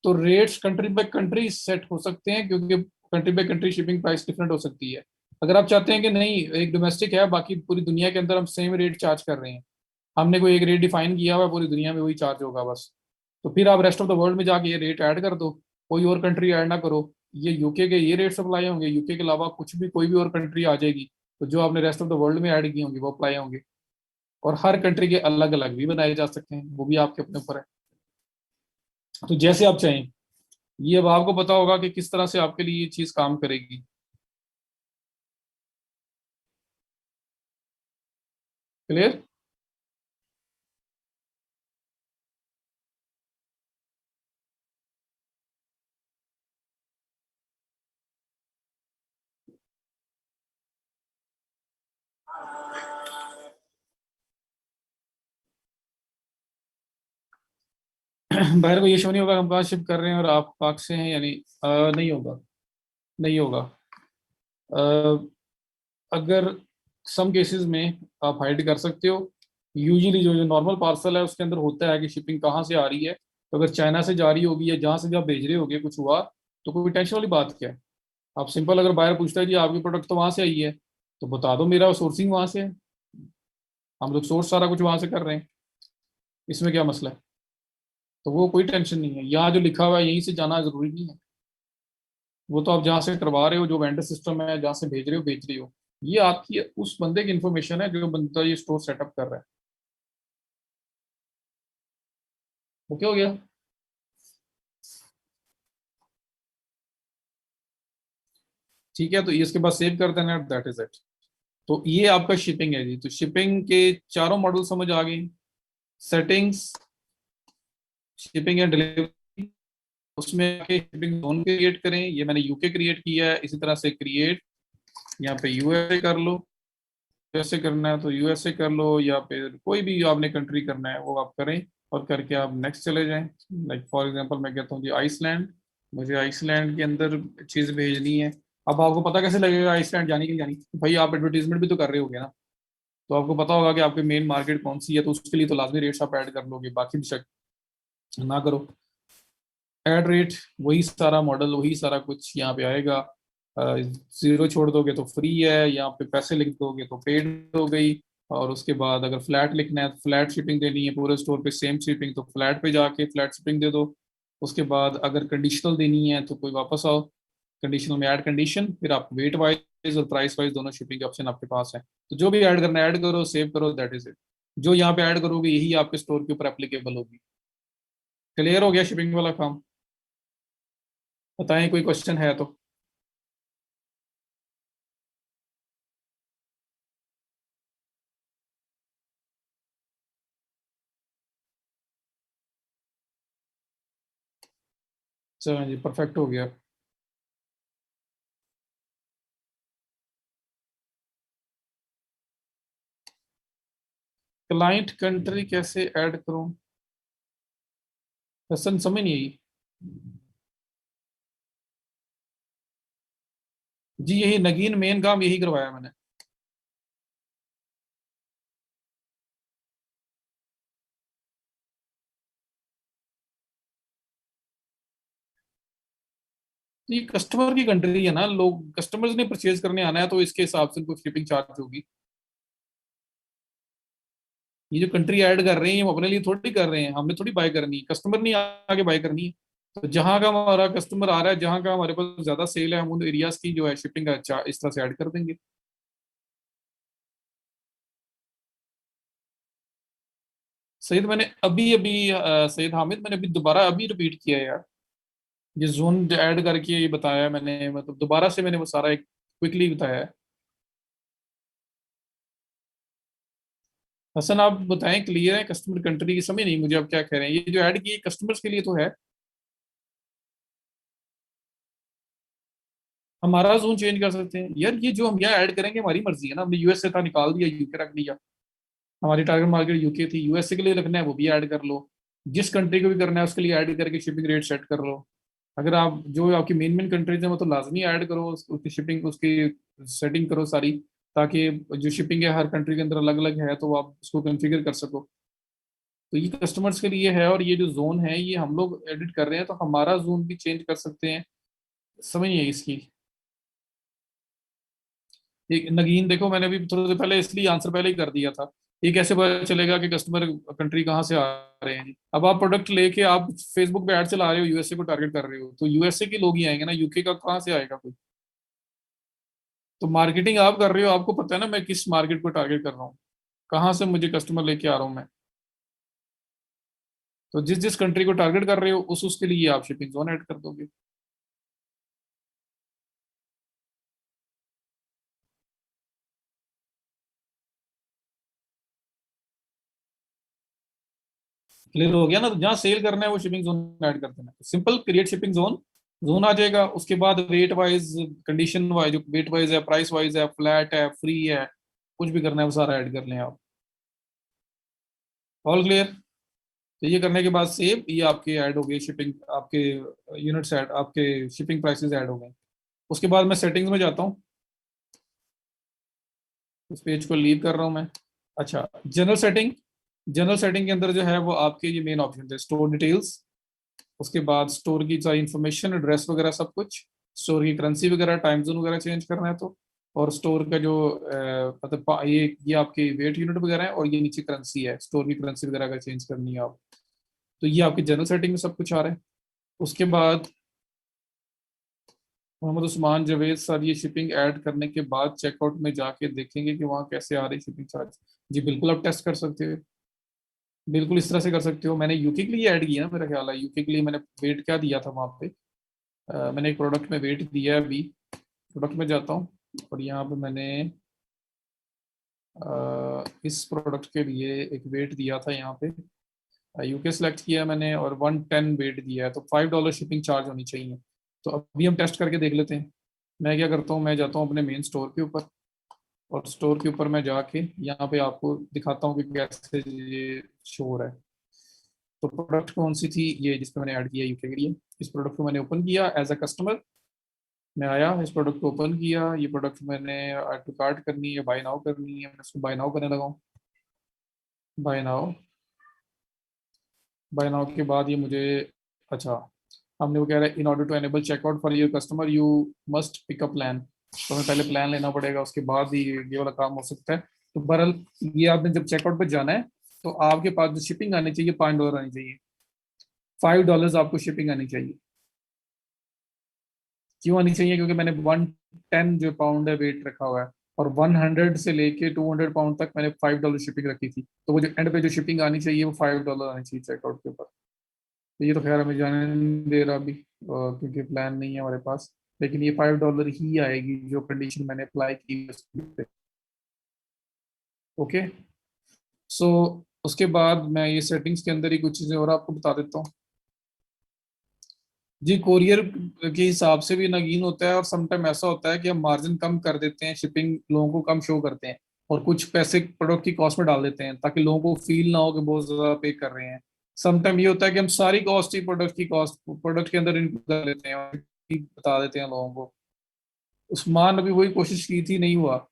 तो rates country by country set हो सकते हैं, क्योंकि country by country shipping price different हो सकती है। अगर आप चाहते हैं कि नहीं, एक डोमेस्टिक है, बाकी पूरी दुनिया के अंदर हम सेम रेट चार्ज कर रहे हैं, हमने कोई एक रेट डिफाइन किया हुआ है, पूरी दुनिया में वही चार्ज होगा बस, तो फिर आप रेस्ट ऑफ द वर्ल्ड में जाके ये रेट ऐड कर दो। कोई और कंट्री ऐड ना करो। ये यूके के ये रेट्स अप्लाई होंगे, यूके के अलावा कुछ भी कोई भी और कंट्री आ जाएगी तो जो आपने रेस्ट ऑफ द वर्ल्ड में ऐड की होंगी वो अप्लाई होंगे। और हर कंट्री के अलग अलग भी बनाए जा सकते हैं, वो भी आपके अपने ऊपर है। तो जैसे आप चाहें। ये अब आपको पता होगा कि किस तरह से आपके लिए ये चीज काम करेगी। क्लियर? बाहर को ये शो नहीं होगा हम कहाँ शिप कर रहे हैं और आप पाक से हैं, यानी नहीं होगा। नहीं होगा। अगर सम केसेस में आप हाइड कर सकते हो। यूजुअली जो जो नॉर्मल पार्सल है उसके अंदर होता है कि शिपिंग कहाँ से आ रही है, तो अगर चाइना से जा रही होगी या जहाँ से भी आप भेज रहे होगे कुछ हुआ, तो कोई टेंशन वाली बात क्या है। आप सिंपल, अगर बायर पूछता है जी आपकी प्रोडक्ट तो वहां से आई है, तो बता दो मेरा सोर्सिंग वहां से है, हम लोग सोर्स सारा कुछ वहां से कर रहे हैं, इसमें क्या मसला है। तो वो कोई टेंशन नहीं है, यहाँ जो लिखा हुआ है यहीं से जाना जरूरी नहीं है। वो तो आप जहाँ से करवा रहे हो, जो वेंडर सिस्टम है जहाँ से भेज रहे हो बेच रहे हो, ये आपकी उस बंदे की इंफॉर्मेशन है जो बंदा ये स्टोर सेटअप कर रहा है। ओके हो गया। ठीक है, तो ये इसके बाद सेव कर देना, दैट इज इट। तो ये आपका शिपिंग है जी। तो शिपिंग के चारों मॉडल समझ आ गए। सेटिंग्स, शिपिंग एंड डिलीवरी, उसमें आके शिपिंग जोन क्रिएट करें। ये मैंने यूके क्रिएट किया है, इसी तरह से क्रिएट यहाँ पे यूएसए कर लो। यूएसए करना है तो यूएसए कर लो, या फिर कोई भी आपने कंट्री करना है वो आप करें। और करके आप नेक्स्ट चले जाएं। लाइक फॉर एग्जांपल मैं कहता हूँ जी आइसलैंड, मुझे आइसलैंड के अंदर चीज़ भेजनी है। अब आपको पता कैसे लगेगा आइसलैंड जानी कि नहीं जानी? भाई आप एडवर्टीजमेंट भी तो कर रहे होगे ना, तो आपको पता होगा कि आपकी मेन मार्केट कौन सी है, तो उसके लिए तो लाजमी रेट्स आप ऐड कर लोगे, बाकी भी शक ना करो। ऐड रेट, वही सारा मॉडल, वही सारा कुछ यहाँ पे आएगा। जीरो छोड़ दोगे तो फ्री है, यहाँ पे पैसे लिख दोगे तो पेड हो गई। और उसके बाद अगर फ्लैट लिखना है तो फ्लैट शिपिंग देनी है पूरे स्टोर पे सेम शिपिंग, तो फ्लैट पे जाके फ्लैट शिपिंग दे दो। उसके बाद अगर कंडीशनल देनी है तो कोई वापस आओ, कंडीशनल में ऐड कंडीशन, फिर आप वेट वाइज और प्राइस वाइज दोनों शिपिंग के ऑप्शन आपके पास है। तो जो भी ऐड करना है ऐड करो, सेव करो, दैट इज इट। जो यहाँ पे ऐड करोगे यही आपके स्टोर के ऊपर एप्लीकेबल होगी। क्लियर हो गया शिपिंग वाला काम? बताएं कोई क्वेश्चन है तो। चलो जी, परफेक्ट हो गया। क्लाइंट कंट्री कैसे ऐड करूं? क्वेश्चन समझ नहीं आई। जी यही नगीन मेन काम यही करवाया मैंने। तो ये कस्टमर की कंट्री है ना, लोग कस्टमर्स ने परचेज करने आना है तो इसके हिसाब से कुछ शिपिंग चार्ज होगी। ये जो कंट्री ऐड कर रहे हैं हम अपने लिए थोड़ी कर रहे हैं, हमने थोड़ी बाय करनी है, कस्टमर नहीं आगे बाय करनी है। तो जहां का हमारा कस्टमर आ रहा है, जहां का हमारे पास ज्यादा सेल है, हम उन एरियाज की जो है शिपिंग का इस तरह से ऐड कर देंगे। सईद मैंने अभी अभी सईद हामिद मैंने अभी दोबारा अभी रिपीट किया है यार। ये जोन ऐड करके ये बताया है मैंने, मतलब दोबारा से मैंने वो सारा एक क्विकली बताया है। हसन आप बताएं, क्लियर है? कस्टमर कंट्री की समझ नहीं मुझे आप क्या कह रहे हैं, ये जो ऐड किए कस्टमर्स के लिए तो है। हमारा जोन चेंज कर सकते हैं यार, ये जो हम यहाँ ऐड करेंगे हमारी मर्जी है ना, हमने यूएस से था निकाल दिया, यूके रख दिया। हमारी टारगेट मार्केट यूके थी, यूएसए के लिए रखना है वो भी ऐड कर लो। जिस कंट्री को भी करना है उसके लिए ऐड करके शिपिंग रेट सेट कर लो। अगर आप जो आपकी मेन मेन कंट्रीज है वो तो लाजमी ऐड करो, उसकी शिपिंग उसकी सेटिंग करो सारी, ताकि जो शिपिंग है हर कंट्री के अंदर अलग अलग है तो आप उसको कॉन्फ़िगर कर सको। तो ये कस्टमर्स के लिए है, और ये जो जोन है ये हम लोग एडिट कर रहे हैं, तो हमारा जोन भी चेंज कर सकते हैं। समझ नहीं है इसकी। एक नगीन देखो, मैंने भी थोड़ी देर पहले इसलिए आंसर पहले ही कर दिया था। ये कैसे पता चलेगा कि कस्टमर कंट्री कहाँ से आ रहे हैं जी? अब आप प्रोडक्ट लेके आप फेसबुक पे ऐड चला रहे हो, यूएसए को टारगेट कर रहे हो, तो यूएसए के लोग ही आएंगे ना, यूके का कहाँ से आएगा कोई? तो मार्केटिंग आप कर रहे हो, आपको पता है ना मैं किस मार्केट को टारगेट कर रहा हूँ, कहाँ से मुझे कस्टमर लेके आ रहा हूँ मैं। तो जिस जिस कंट्री को टारगेट कर रहे हो उस उसके लिए आप शिपिंग जोन ऐड कर दोगे। क्लियर हो गया ना? तो जहाँ सेल करना है वो शिपिंग जोन ऐड कर देना, simple create shipping zone. Zone आ जाएगा, उसके बाद रेट वाइज, कंडीशन वाइज, जो रेट वाइज है, प्राइस वाइज है, फ्लैट है, फ्री है, कुछ भी करना है वो सारा ऐड कर लें आप। All clear? तो ये करने के बाद सेव, ये आपके ऐड हो गए शिपिंग, आपके यूनिट्स ऐड, आपके शिपिंग प्राइसेस ऐड हो गए। उसके बाद मैं सेटिंग्स में जाता हूँ, इस पेज को लीव कर रहा हूँ मैं। अच्छा, जनरल सेटिंग। जनरल सेटिंग के अंदर जो है वो आपके ये मेन ऑप्शन थे, स्टोर डिटेल्स, उसके बाद स्टोर की सारी इंफॉर्मेशन, एड्रेस वगैरह सब कुछ, स्टोर की करेंसी वगैरह, टाइम जोन वगैरह चेंज करना है तो, और स्टोर का जो मतलब ये आपके वेट यूनिट वगैरह है, और ये नीचे करेंसी है, स्टोर की करेंसी वगैरह का चेंज करनी है आप। तो ये आपकी जनरल सेटिंग में सब कुछ आ रहा है। उसके बाद मोहम्मद उस्मान जावेद सर, ये शिपिंग ऐड करने के बाद चेकआउट में जाके देखेंगे कि वहाँ कैसे आ रही शिपिंग चार्ज। जी बिल्कुल, आप टेस्ट कर सकते हो, बिल्कुल इस तरह से कर सकते हो। मैंने यूके के लिए ऐड किया ना, मेरा ख्याल है यूके के लिए मैंने वेट क्या दिया था वहाँ पे। मैंने एक प्रोडक्ट में वेट दिया है अभी, प्रोडक्ट में जाता हूँ, और यहाँ पे मैंने इस प्रोडक्ट के लिए एक वेट दिया था यहाँ पे, यूके सेलेक्ट किया मैंने, और 110 वेट दिया है, तो $5 शिपिंग चार्ज होनी चाहिए। तो अभी हम टेस्ट करके देख लेते हैं। मैं क्या करता हूँ, मैं जाता हूँ अपने मेन स्टोर के ऊपर, और स्टोर के ऊपर मैं जाके यहाँ पे आपको दिखाता हूँ कि कैसे ये शो हो रहा है। तो प्रोडक्ट कौन सी थी ये जिस पे मैंने ऐड किया यूके के लिए, इस प्रोडक्ट को मैंने ओपन किया एज अ कस्टमर। मैं आया, इस प्रोडक्ट को ओपन किया, ये प्रोडक्ट मैंने ऐड टू कार्ट करनी है, बाय नाउ करनी है, मैं इसको बाय नाउ करने लगा हूँ। बाय नाउ, बाय नाउ के बाद ये मुझे, अच्छा, हमने वो कह रहा है in order to enable checkout for your customer you must pick a plan. तो हमें पहले प्लान लेना पड़ेगा, उसके बाद ही ये वाला काम हो सकता है। तो बहरहाल, ये आपने जब चेकआउट पे जाना है तो आपके पास जो शिपिंग आनी चाहिए $5 आनी चाहिए, $5 आपको शिपिंग आनी चाहिए। क्यों आनी चाहिए? क्योंकि मैंने 110 जो पाउंड है वेट रखा हुआ है, और 100 से लेके 200 पाउंड तक मैंने $5 शिपिंग रखी थी, तो वो जो एंड पे जो शिपिंग आनी चाहिए वो $5 आनी चाहिए चेकआउट के ऊपर। तो ये तो खैर हमें जाने नहीं दे रहा अभी, क्योंकि प्लान नहीं है हमारे पास, लेकिन ये $5 ही आएगी जो कंडीशन मैंने अप्लाई की है। ओके, सो उसके बाद मैं ये सेटिंग्स के अंदर ही कुछ चीज़ें और आपको बता देता हूँ। जी, कोरियर के हिसाब से भी नगीन होता है, और समटाइम ऐसा होता है कि हम मार्जिन कम कर देते हैं, शिपिंग लोगों को कम शो करते हैं, और कुछ पैसे प्रोडक्ट की कॉस्ट में डाल देते हैं ताकि लोगों को फील ना हो कि बहुत ज्यादा पे कर रहे हैं। समटाइम ये होता है कि हम सारी कॉस्ट ही प्रोडक्ट की कॉस्ट प्रोडक्ट के अंदर इनक्लूड कर लेते हैं और बता देते हैं लोगों को। उस्मान अभी वही कोशिश की थी, नहीं हुआ।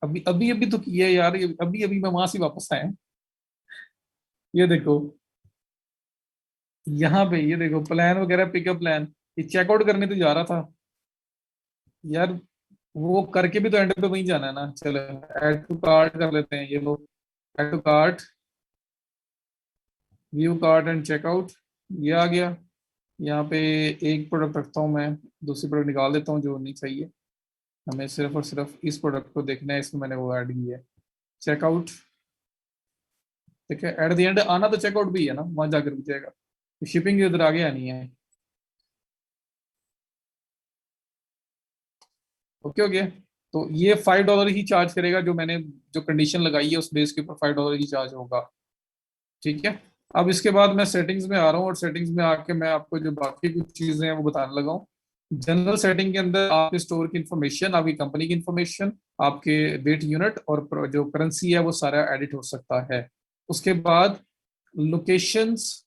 अभी अभी अभी तो किया है यार, अभी अभी मैं वहां से वापस आया हूं। ये देखो, यहाँ पे ये देखो प्लान वगैरह, पिकअप प्लान, ये चेकआउट करने तो जा रहा था यार, वो करके भी तो एंड पे वहीं जाना है ना। चलो ऐड टू कार्ट कर लेते हैं, ये लो add to cart, view cart and checkout, ये आ गया। यहाँ पे एक प्रोडक्ट रखता हूँ मैं, दूसरी प्रोडक्ट निकाल देता हूँ जो नहीं चाहिए। हमें सिर्फ और सिर्फ इस प्रोडक्ट को देखना है, इसमें मैंने वो ऐड की है, चेकआउट। ठीक है, एट द एंड आना तो चेकआउट भी है ना, वहां जाकर भी जाएगा, शिपिंग उधर आगे आनी है। ओके हो गया। तो ये $5 ही चार्ज करेगा, जो मैंने जो कंडीशन लगाई है उस बेस के ऊपर $5 ही चार्ज होगा। ठीक है। अब इसके बाद मैं सेटिंग्स में आ रहा हूँ, और सेटिंग्स में आके मैं आपको जो बाकी कुछ चीजें हैं वो बताने लगा हूँ। जनरल सेटिंग के अंदर आपके स्टोर की इंफॉर्मेशन, आपकी कंपनी की इंफॉर्मेशन, आपके वेट यूनिट और जो करेंसी है वो सारा एडिट हो सकता है। उसके बाद लोकेशंस,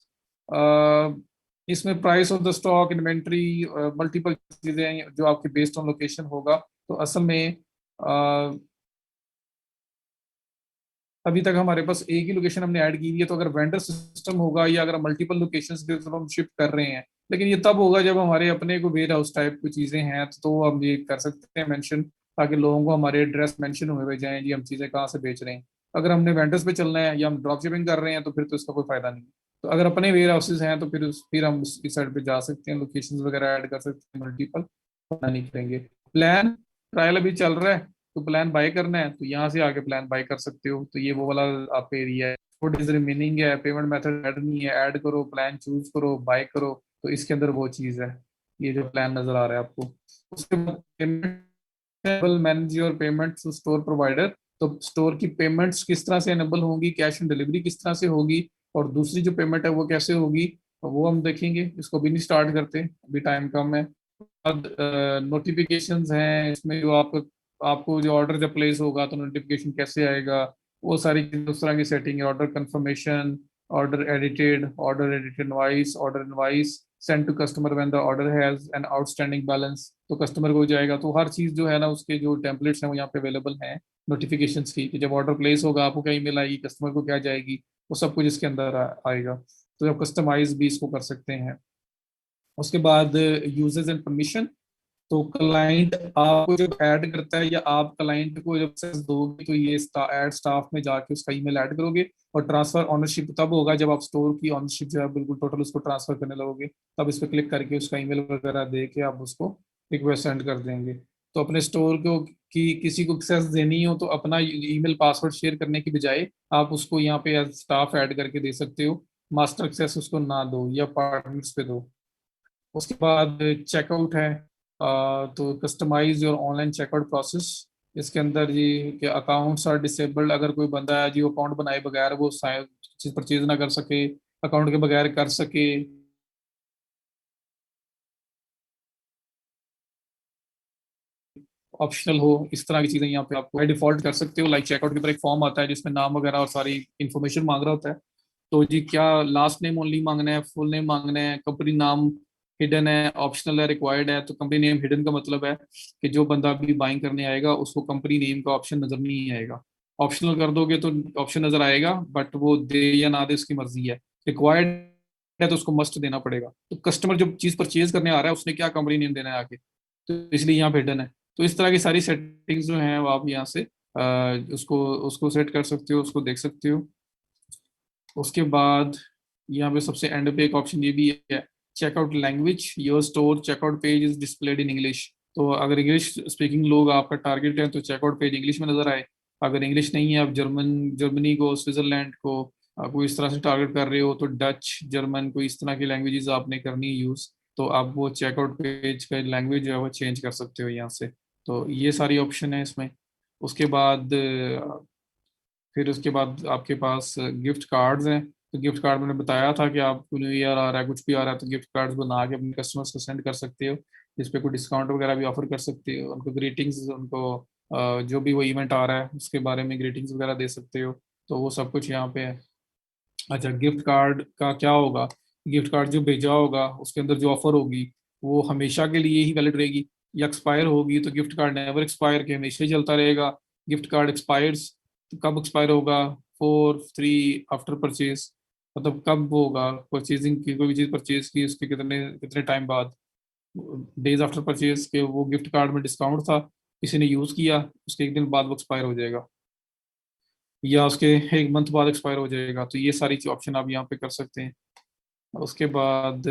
इसमें price of the stock, inventory, multiple चीजें जो आपके बेस्ड ऑन लोकेशन होगा। तो असल में अभी तक हमारे पास एक ही लोकेशन हमने ऐड की हुई है, तो अगर वेंडर सिस्टम होगा या अगर मल्टीपल लोकेशंस के थ्रू हम शिफ्ट कर रहे हैं, लेकिन ये तब होगा जब हमारे अपने को वेयर हाउस टाइप की चीजें हैं, तो हम ये कर सकते हैं मेंशन, ताकि लोगों को हमारे एड्रेस मेंशन हुए हुए जाएं जी हम चीजें कहाँ से बेच रहे हैं। अगर हमने वेंडर्स पे चलना है या हम ड्रॉप शिपिंग कर रहे हैं तो फिर तो इसका कोई फायदा नहीं। तो अगर अपने वेयर हाउसेज हैं तो फिर हम उसकी साइड पे जा सकते हैं, लोकेशंस वगैरह ऐड कर सकते हैं, मल्टीपल नहीं करेंगे। प्लान ट्रायल अभी चल रहा है, तो प्लान बाय करना है तो यहाँ से आके प्लान बाय कर सकते हो। तो ये वो वाला आपका एरिया है। व्हाट इज रिमेनिंग है, पेमेंट मेथड ऐड नहीं है, ऐड करो, प्लान चूज करो, बाय करो। तो इसके अंदर वो चीज़ है, ये जो प्लान नजर आ रहा है आपको। उसके बाद payment, manage your payment to store provider. तो स्टोर की पेमेंट्स किस तरह से एनेबल होंगी, कैश ऑन डिलीवरी किस तरह से होगी, और दूसरी जो पेमेंट है वो कैसे होगी, तो वो हम देखेंगे। इसको भी नहीं स्टार्ट करते, अभी टाइम कम है। बाद नोटिफिकेशंस हैं इसमें, जो आपको जो ऑर्डर जब प्लेस होगा तो नोटिफिकेशन कैसे आएगा, वो सारी चीज़ उस तरह की सेटिंग है। Order confirmation, order edited invoice, order invoice send to customer when the order has an outstanding balance, तो कस्टमर को जाएगा। तो हर चीज़ जो है ना, उसके जो टेम्पलेट्स हैं वो यहाँ पे अवेलेबल हैं नोटिफिकेशंस की, कि जब ऑर्डर प्लेस होगा आपको क्या ईमेल आएगी, कस्टमर को क्या जाएगी, वो सब कुछ इसके अंदर आएगा। तो आप कस्टमाइज भी इसको कर सकते हैं। उसके बाद यूजर्स एंड परमिशन। तो क्लाइंट आपको जब ऐड करता है, या आप क्लाइंट को जब एक्सेस दोगे, तो ये ऐड स्टाफ में जाके उसका ईमेल ऐड करोगे। और ट्रांसफर ऑनरशिप तब होगा जब आप स्टोर की ऑनरशिप जो है बिल्कुल टोटल उसको ट्रांसफर करने लगोगे, तब इस पर क्लिक करके उसका ईमेल वगैरह दे के आप उसको रिक्वेस्ट सेंड कर देंगे। तो अपने स्टोर को की किसी को एक्सेस देनी हो तो अपना ईमेल पासवर्ड शेयर करने की बजाय आप उसको यहाँ पे एज स्टाफ ऐड करके दे सकते हो। मास्टर एक्सेस उसको ना दो, या पार्टनर्स पे दो। उसके बाद चेकआउट है। तो customize your online checkout process. इसके अंदर जी कि अकाउंट्स आर डिसेबल्ड, अगर कोई बंदा है जी अकाउंट बनाए बगैर वो चीज परचेज ना कर सके, अकाउंट के बगैर कर सके। ऑप्शनल हो, इस तरह की चीजें यहाँ पे आपको डिफॉल्ट कर सकते हो। लाइक चेकआउट के ऊपर एक फॉर्म आता है जिसमें नाम वगैरह और सारी इन्फॉर्मेशन मांग रहा होता है। तो जी क्या लास्ट नेम ओनली मांगना है, फुल नेम मांगना है, कंपनी नाम हिडन है, ऑप्शनल है, रिक्वायर्ड है। तो कंपनी नेम हिडन का मतलब है कि जो बंदा भी बाइंग करने आएगा उसको कंपनी नेम का ऑप्शन नजर नहीं आएगा। ऑप्शनल कर दोगे तो ऑप्शन नजर आएगा, बट वो दे या ना दे उसकी मर्जी है। रिक्वायर्ड है तो उसको मस्ट देना पड़ेगा। तो कस्टमर जो चीज परचेज करने आ रहा है उसने क्या कंपनी नेम देना है आगे, तो इसलिए यहाँ पे हिडन है। तो इस तरह की सारी सेटिंग्स जो हैं वो आप यहाँ से उसको उसको सेट कर सकते हो, उसको देख सकते हो। उसके बाद यहाँ पे सबसे एंड पे एक ऑप्शन ये भी है, checkout language, your store checkout page is displayed in English. तो अगर इंग्लिश स्पीकिंग लोग आपका टारगेट है तो चेकआउट पेज इंग्लिश में नजर आए। अगर इंग्लिश नहीं है, आप जर्मनी को, स्विट्जरलैंड को, आपको इस तरह से टारगेट कर रहे हो, तो डच, जर्मन, कोई इस तरह की लैंग्वेजेस आपने करनी है यूज, तो आप वो चेकआउट पेज का लैंग्वेज जो है वो चेंज कर सकते हो यहाँ से। तो ये सारी ऑप्शन है इसमें। उसके बाद फिर उसके बाद आपके पास गिफ्ट कार्ड्स हैं। तो गिफ्ट कार्ड मैंने बताया था कि आपको न्यू ईयर आ रहा है, कुछ भी आ रहा है, तो गिफ्ट कार्ड्स बना के अपने कस्टमर्स को सेंड कर सकते हो, जिस पे कोई डिस्काउंट वगैरह भी ऑफर कर सकते हो, उनको ग्रीटिंग्स, उनको जो भी वो इवेंट आ रहा है उसके बारे में ग्रीटिंग्स वगैरह दे सकते हो। तो वो सब कुछ यहाँ पे है। अच्छा, गिफ्ट कार्ड का क्या होगा, गिफ्ट कार्ड जो भेजा होगा उसके अंदर जो ऑफर होगी वो हमेशा के लिए ही वैलिड रहेगी, या एक्सपायर होगी। तो गिफ्ट कार्ड नेवर एक्सपायर, के हमेशा ही चलता रहेगा। गिफ्ट कार्ड एक्सपायर्स, तो कब एक्सपायर होगा, 4 3 आफ्टर परचेज। मतलब कब वो होगा, परचेजिंग की कोई भी चीज़ परचेज की उसके कितने कितने टाइम बाद, डेज आफ्टर परचेज के वो गिफ्ट कार्ड में डिस्काउंट था, किसी ने यूज़ किया, उसके एक दिन बाद वो एक्सपायर हो जाएगा, या उसके एक मंथ बाद एक्सपायर हो जाएगा। तो ये सारी ऑप्शन आप यहाँ पे कर सकते हैं। उसके बाद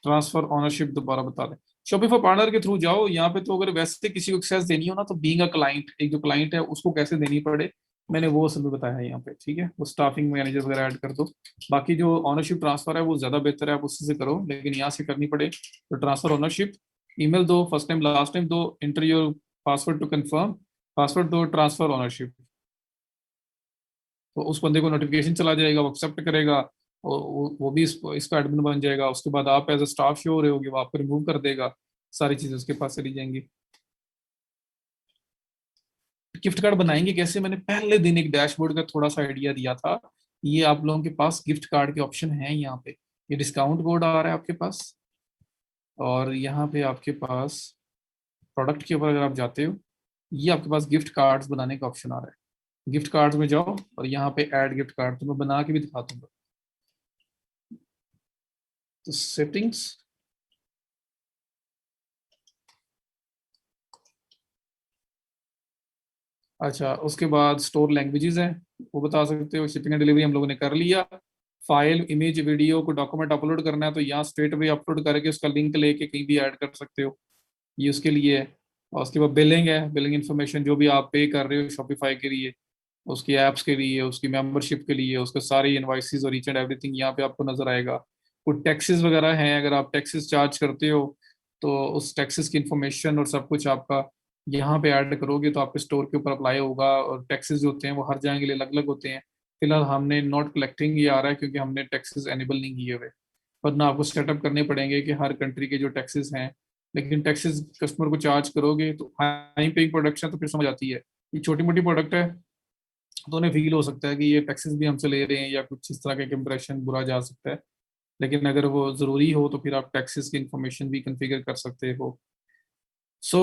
ट्रांसफर ऑनरशिप दोबारा बता दें। शॉपिफाई पार्टनर के थ्रू जाओ, यहाँ पे तो अगर वैसे किसी को एक्सेस देनी हो ना, तो बीइंग अ क्लाइंट, एक जो क्लाइंट है उसको कैसे देनी पड़े, मैंने वो सब भी बताया है यहाँ पे, ठीक है। वो स्टाफिंग मैनेजर वगैरह ऐड कर दो। बाकी जो ऑनरशिप ट्रांसफर है वो ज्यादा बेहतर है, आप उससे से करो, लेकिन यहाँ से करनी पड़े तो ट्रांसफर ऑनरशिप, ईमेल दो, फर्स्ट टाइम लास्ट टाइम दो, enter your password to confirm, password दो, ट्रांसफर ऑनरशिप। तो उस बंदे को नोटिफिकेशन चला जाएगा, वो एक्सेप्ट करेगा, और वो भी इसका एडमिन बन जाएगा। उसके बाद आप एज अ स्टाफ शो हो रहे होगे, वो आपको रिमूव कर देगा, सारी चीजें उसके पास चली जाएंगी। गिफ्ट कार्ड बनाएंगे कैसे, मैंने पहले दिन एक डैशबोर्ड का थोड़ा सा आइडिया दिया था। ये आप लोगों के पास गिफ्ट कार्ड के ऑप्शन है यहाँ पे, ये डिस्काउंट कोड आ रहा है आपके पास, और यहाँ पे आपके पास प्रोडक्ट के ऊपर अगर आप जाते हो, ये आपके पास गिफ्ट कार्ड्स बनाने का ऑप्शन आ रहा है। गिफ्ट कार्ड्स में जाओ और यहाँ पे ऐड गिफ्ट कार्ड, तो मैं बना के भी दिखा दूंगा। तो सेटिंग्स, अच्छा उसके बाद स्टोर लैंग्वेजेस हैं, वो बता सकते हो। शिपिंग एंड डिलीवरी हम लोगों ने कर लिया। फाइल, इमेज, वीडियो को डॉक्यूमेंट अपलोड करना है तो यहाँ स्ट्रेट वे अपलोड करके उसका लिंक लेके कहीं भी ऐड कर सकते हो, ये उसके लिए है। और उसके बाद बिलिंग है, बिलिंग इन्फॉर्मेशन जो भी आप पे कर रहे हो शॉपिफाई के लिए, उसकी एप्स के लिए, उसकी मेंबरशिप के लिए, उसके सारी इनवाइसेस और ईच एंड एवरीथिंग यहाँ पे आपको नजर आएगा। कुछ टैक्सेस वगैरह हैं, अगर आप टैक्सेस चार्ज करते हो तो उस टैक्सेस की इंफॉर्मेशन और सब कुछ आपका यहाँ पे ऐड करोगे तो आपके स्टोर के ऊपर अप्लाई होगा। और टैक्सेस जो होते हैं वो हर जगह के लिए अलग अलग होते हैं। फिलहाल हमने नॉट कलेक्टिंग ये आ रहा है क्योंकि हमने टैक्सेस एनेबल नहीं किए हुए, वरना आपको सेटअप करने पड़ेंगे कि हर कंट्री के जो टैक्सेस हैं। लेकिन टैक्सेस कस्टमर को चार्ज करोगे तो हाई पेइंग प्रोडक्ट्स है तो फिर समझ आती है। ये छोटी मोटी प्रोडक्ट है तो उन्हें फील हो सकता है कि ये टैक्सेस भी हमसे ले रहे हैं या कुछ इस तरह का इंप्रेशन बुरा जा सकता है। लेकिन अगर वो ज़रूरी हो तो फिर आप टैक्सेस की इंफॉर्मेशन भी कन्फिगर कर सकते हो। सो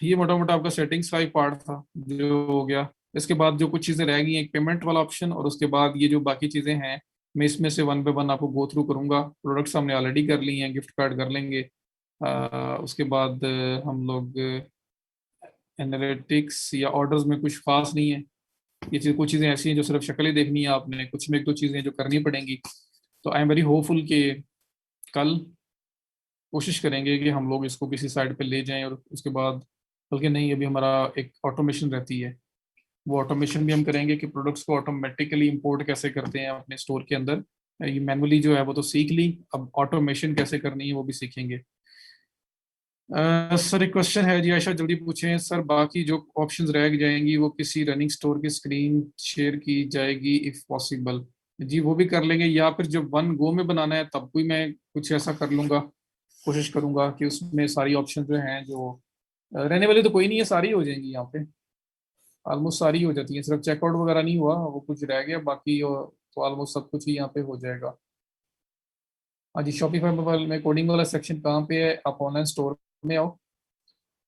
ये मोटा मोटा आपका सेटिंग्स का ही पार्ट था जो हो गया। इसके बाद जो कुछ चीज़ें रह गई, एक पेमेंट वाला ऑप्शन, और उसके बाद ये जो बाकी चीज़ें हैं मैं इसमें से वन बाय वन आपको गो थ्रू करूंगा। प्रोडक्ट्स हमने ऑलरेडी कर ली हैं, गिफ्ट कार्ड कर लेंगे। उसके बाद हम लोग एनालिटिक्स या ऑर्डर्स में कुछ खास नहीं है। ये चीज़, कुछ चीज़ें ऐसी हैं जो सिर्फ शक्ल ही देखनी है आपने, कुछ में एक दो चीज़ें जो करनी पड़ेंगी। तो आई एम वेरी होपफुल कि कल कोशिश करेंगे कि हम लोग इसको किसी साइड पे ले जाएं, और उसके बाद, बल्कि नहीं, अभी हमारा एक ऑटोमेशन रहती है, वो ऑटोमेशन भी हम करेंगे कि प्रोडक्ट्स को ऑटोमेटिकली इंपोर्ट कैसे करते हैं अपने स्टोर के अंदर। ये मैनुअली जो है वो तो सीख ली, अब ऑटोमेशन कैसे करनी है वो भी सीखेंगे। सर एक क्वेश्चन है जी, आयशा जल्दी पूछें सर, बाकी जो ऑप्शंस रह जाएंगी वो किसी रनिंग स्टोर की स्क्रीन शेयर की जाएगी इफ पॉसिबल। जी वो भी कर लेंगे, या फिर जब वन गो में बनाना है तब भी मैं कुछ ऐसा कर लूंगा, कोशिश करूंगा कि उसमें सारी ऑप्शन जो हैं जो रहने वाली तो कोई नहीं है, सारी हो जाएंगी यहाँ पे, ऑलमोस्ट सारी हो जाती है, सिर्फ चेकआउट वगैरह नहीं हुआ, वो कुछ रह गया बाकी, तो ऑलमोस्ट सब कुछ ही यहाँ पे हो जाएगा। हाँ जी, शॉपिफाई मोबाइल में कोडिंग वाला सेक्शन कहाँ पे है, आप ऑनलाइन स्टोर में आओ।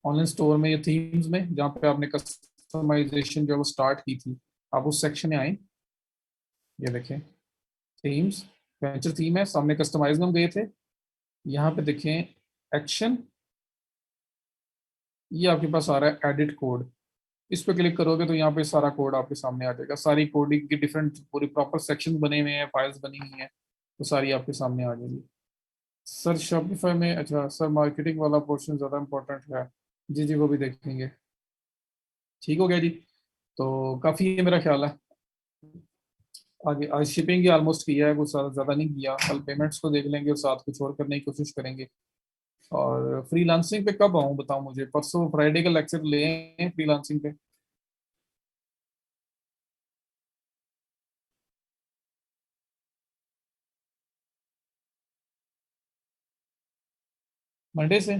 ऑनलाइन स्टोर में या थीम्स में, जहाँ पे आपने कस्टमाइजेशन जो है वो स्टार्ट की थी, आप उस सेक्शन में आए। ये देखें, थीम्स, वेंचर थीम है सामने, कस्टमाइज में हम गए थे। यहाँ पे देखें एक्शन, ये आपके पास आ रहा है एडिट कोड, इस पे क्लिक करोगे तो यहाँ पे सारा कोड आपके सामने आ जाएगा। सारी कोडिंग की डिफरेंट पूरी प्रॉपर सेक्शन बने हुए हैं, फाइल्स बनी हुई हैं, तो सारी आपके सामने आ जाएगी। सर शॉपिफाई में, अच्छा सर मार्केटिंग वाला पोर्शन ज़्यादा इंपॉर्टेंट है। जी जी वो भी देखेंगे। ठीक हो गया जी, तो काफ़ी है मेरा ख्याल है। आगे आज शिपिंग की ऑलमोस्ट किया है, कुछ ज़्यादा नहीं किया, कल पेमेंट्स को देख लेंगे और साथ कुछ और करने की कोशिश करेंगे। और फ्रीलांसिंग पे कब आऊँ बताओ मुझे, परसों फ्राइडे का लेक्चर ले फ्रीलांसिंग पे। मंडे से,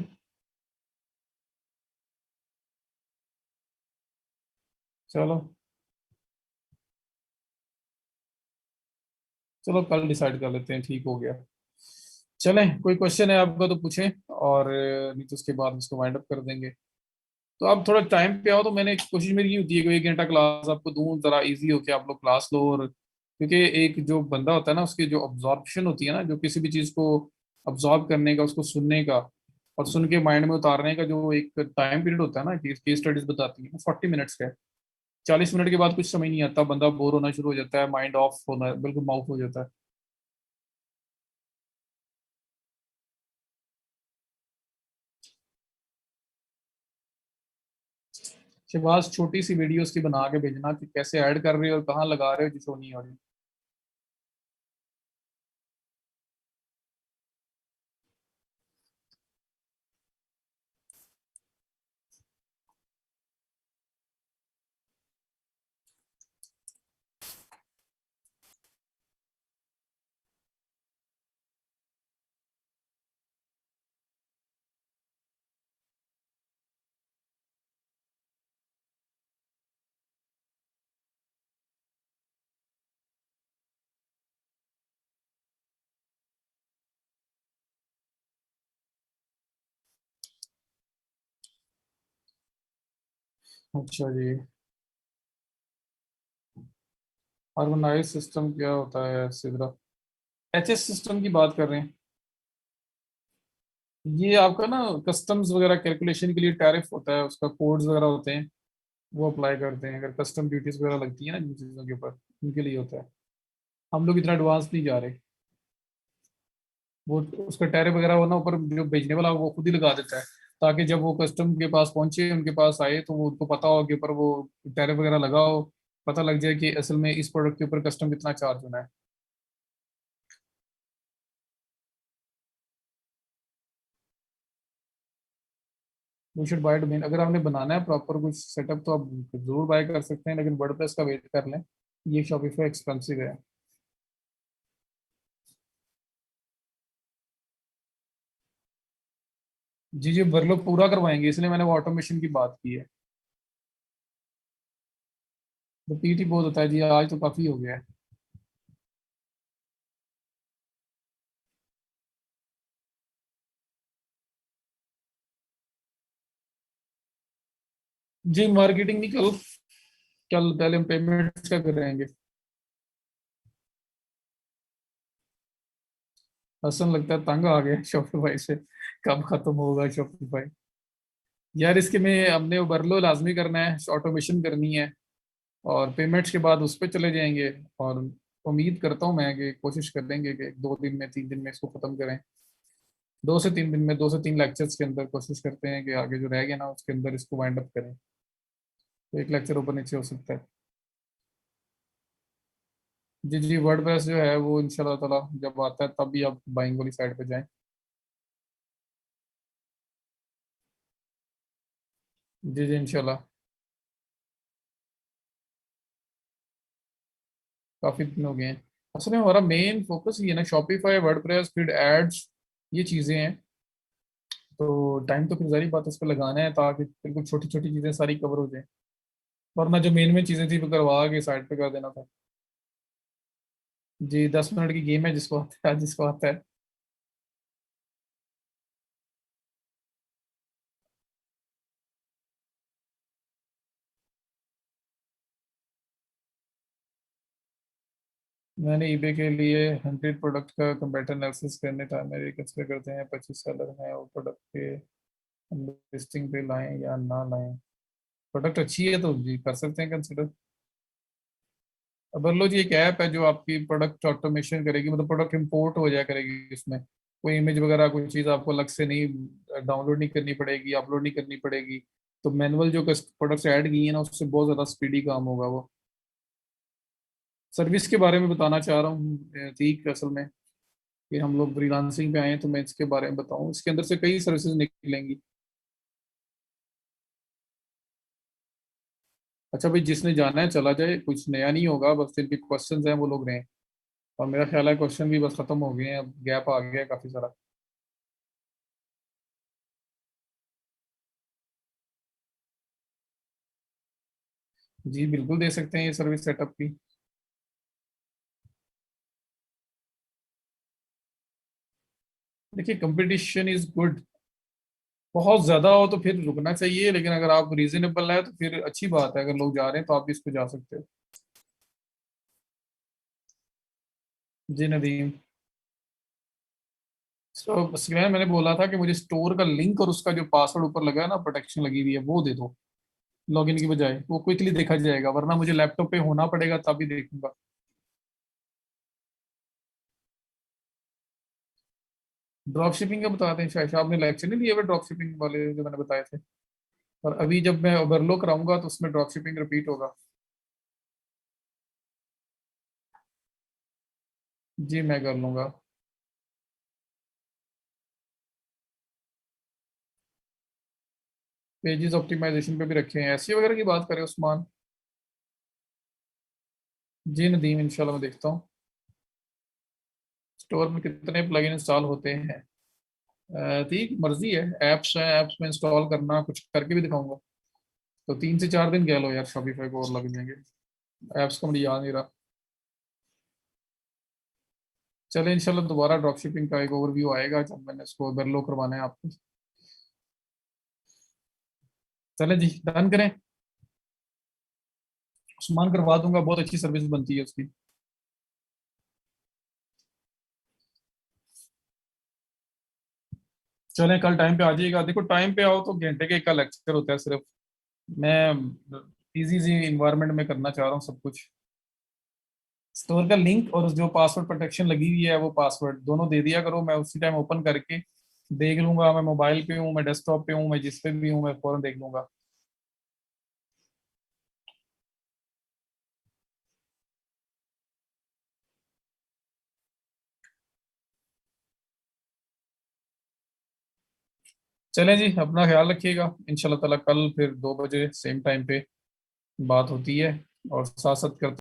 चलो, चलो कल डिसाइड कर लेते हैं, ठीक हो गया। चलें, कोई क्वेश्चन है आपका तो पूछें, और नहीं तो उसके बाद उसको वाइंड अप कर देंगे। तो आप थोड़ा टाइम पे आओ, तो मैंने कोशिश मेरी ये होती है कि 1 घंटा क्लास आपको दूं, जरा इजी हो के आप लोग क्लास लो। और क्योंकि एक जो बंदा होता है ना, उसकी जो ऑब्जॉर्प्शन होती है ना, जो किसी भी चीज को अब्जॉर्ब करने का, उसको सुनने का और सुन के माइंड में उतारने का जो एक टाइम पीरियड होता है ना, केस स्टडीज बताती है 40 मिनट्स का है। 40 मिनट के बाद कुछ समझ नहीं आता, बंदा बोर होना शुरू हो जाता है, माइंड ऑफ होना बिल्कुल माउफ हो जाता है। शहबाज, छोटी सी वीडियो उसकी बना के भेजना कि कैसे ऐड कर रहे हो और कहाँ लगा रहे हो जो शो नहीं हो रही। अच्छा जी। ऑर्गेनाइज सिस्टम क्या होता है सिद्रा? एचएस सिस्टम की बात कर रहे हैं? ये आपका ना कस्टम्स वगैरह कैलकुलेशन के लिए टैरिफ होता है, उसका कोड्स वगैरह होते हैं, वो अप्लाई करते हैं अगर कस्टम ड्यूटीज वगैरह लगती है ना जिन चीज़ों के ऊपर, उनके लिए होता है। हम लोग इतना एडवांस नहीं जा रहे। वो उसका टैरिफ वगैरह हो ना, ऊपर जो बेचने वाला वो खुद ही लगा देता है, ताकि जब वो कस्टम के पास पहुंचे, उनके पास आए, तो वो उनको पता हो कि ऊपर वो टैरिफ वगैरह लगा हो, पता लग जाए कि असल में इस प्रोडक्ट के ऊपर कस्टम कितना चार्ज होना है। We should buy domain. अगर आपने बनाना है प्रॉपर कुछ सेटअप तो आप जरूर बाय कर सकते हैं, लेकिन वर्डप्रेस का वेट कर लें, ये शॉपिफाई एक्सपेंसिव है। जी जी, वर्कलोड पूरा करवाएंगे, इसलिए मैंने वो ऑटोमेशन की बात की है। रिपीट ही बहुत होता है जी, आज तो काफी हो गया है। जी मार्केटिंग नहीं, कल, कल पहले हम पेमेंट्स का करेंगे। हसन लगता है तंग आ गया शॉपिफाई से, कब खत्म होगा शॉपिफाई। यार इसके में हमने वर्कलो लाजमी करना है, ऑटोमेशन करनी है, और पेमेंट्स के बाद उस पर चले जाएंगे। और उम्मीद करता हूँ मैं कि कोशिश कर देंगे कि 2 दिन में 3 दिन में इसको खत्म करें। 2 से 3 दिन में, 2 से 3 लेक्चर्स के अंदर कोशिश करते हैं कि आगे जो रह गया ना उसके अंदर इसको वाइंड अप करें। तो एक लेक्चर ऊपर नीचे हो सकता है। जी जी, वर्डप्रेस जो है वो इंशाल्लाह ताला जब आता है तब भी आप बाइंग वाली साइड पे जाएं। जी जी इंशाल्लाह। काफी दिन हो गए हैं। असल में हमारा मेन फोकस ये है ना, शॉपिफाई, वर्डप्रेस, फिर एड्स, ये चीजें हैं। तो टाइम तो फिर जारी बात है उस पर लगाना है, ताकि बिल्कुल छोटी छोटी चीजें सारी कवर हो जाए। वरना जो मेन मेन चीजें थी वो करवा के साइड पे कर देना था। जी 10 मिनट की गेम है, जिसको आता है, जिसको आता है। मैंने ईबे के लिए 100 प्रोडक्ट का कंपेटर एनालिसिस करने था, मेरे कंसिडर करते हैं 25 सेलर हैं, और प्रोडक्ट के हम लिस्टिंग पे लाएं या ना लाएं। प्रोडक्ट अच्छी है तो जी कर सकते हैं कंसिडर। अबरलो जी एक ऐप है जो आपकी प्रोडक्ट ऑटोमेशन करेगी, मतलब प्रोडक्ट इंपोर्ट हो जाया करेगी इसमें। कोई इमेज वगैरह कोई चीज़ आपको अलग से नहीं डाउनलोड नहीं करनी पड़ेगी, अपलोड नहीं करनी पड़ेगी। तो मैनुअल जो प्रोडक्ट्स ऐड की है ना, उससे बहुत ज़्यादा स्पीडी काम होगा वो। सर्विस के बारे में बताना चाह रहा हूँ ठीक, असल में कि हम लोग फ्रीलांसिंग पे आए हैं, तो मैं इसके बारे में बताऊँ, इसके अंदर से कई सर्विसेज निकलेंगी। अच्छा भाई, जिसने जाना है चला जाए, कुछ नया नहीं होगा, बस जिनके क्वेश्चंस हैं वो लोग रहे। और मेरा ख्याल है क्वेश्चन भी बस खत्म हो गए हैं, अब गैप आ गया है काफी सारा। जी बिल्कुल दे सकते हैं ये सर्विस सेटअप की। देखिए कंपटीशन इज गुड, बहुत ज्यादा हो तो फिर रुकना चाहिए, लेकिन अगर आप रीजनेबल है तो फिर अच्छी बात है, अगर लोग जा रहे हैं तो आप भी इस पे जा सकते हो। जी नदीम। तो बस मैंने बोला था कि मुझे स्टोर का लिंक और उसका जो पासवर्ड ऊपर लगा है ना, प्रोटेक्शन लगी हुई है, वो दे दो लॉगिन की बजाय, वो क्विकली देखा जाएगा, वरना मुझे लैपटॉप पे होना पड़ेगा तभी देखूंगा। ड्रॉप शिपिंग का बताते हैं, शायद आपने लेक्चर नहीं लिए हुए ड्रॉप शिपिंग वाले जो मैंने बताए थे। और अभी जब मैं ओवरलो कराऊंगा तो उसमें ड्रॉप शिपिंग रिपीट होगा। जी मैं कर लूंगा। पेजेस ऑप्टिमाइजेशन पे भी रखे हैं, एसईओ वगैरह की बात करें उस्मान। जी नदीम, इंशाल्लाह मैं देखता हूँ। स्टोर में कितने प्लगइन इंस्टॉल होते हैं? ठीक मर्जी है, ऐप्स हैं, ऐप्स में इंस्टॉल करना, कुछ करके भी दिखाऊंगा। तो 3 से 4 दिन कह लो यार, शॉपिफाई को और लग जाएंगे। ऐप्स का मुझे याद नहीं रहा। चले इंशाल्लाह दोबारा ड्रॉप शिपिंग का एक ओवरव्यू आएगा जब मैंने इसको ओवरलो करवाना है आपको। चले जी, डन करें। उस्मान करवा दूंगा, बहुत अच्छी सर्विस बनती है उसकी। चलें कल टाइम पे आ जाइएगा, देखो टाइम पे आओ तो घंटे के का लेक्चर होता है सिर्फ। मैं इजी सी इन्वायरमेंट में करना चाह रहा हूँ सब कुछ। स्टोर का लिंक और जो पासवर्ड प्रोटेक्शन लगी हुई है वो पासवर्ड दोनों दे दिया करो, मैं उसी टाइम ओपन करके देख लूंगा। मैं मोबाइल पे हूँ, मैं डेस्कटॉप पे हूँ, मैं जिस पे भी हूँ, मैं फौरन देख लूंगा। चलें जी, अपना ख्याल रखिएगा। इंशाल्लाह ताला कल फिर 2 बजे सेम टाइम पे बात होती है, और साथ साथ करते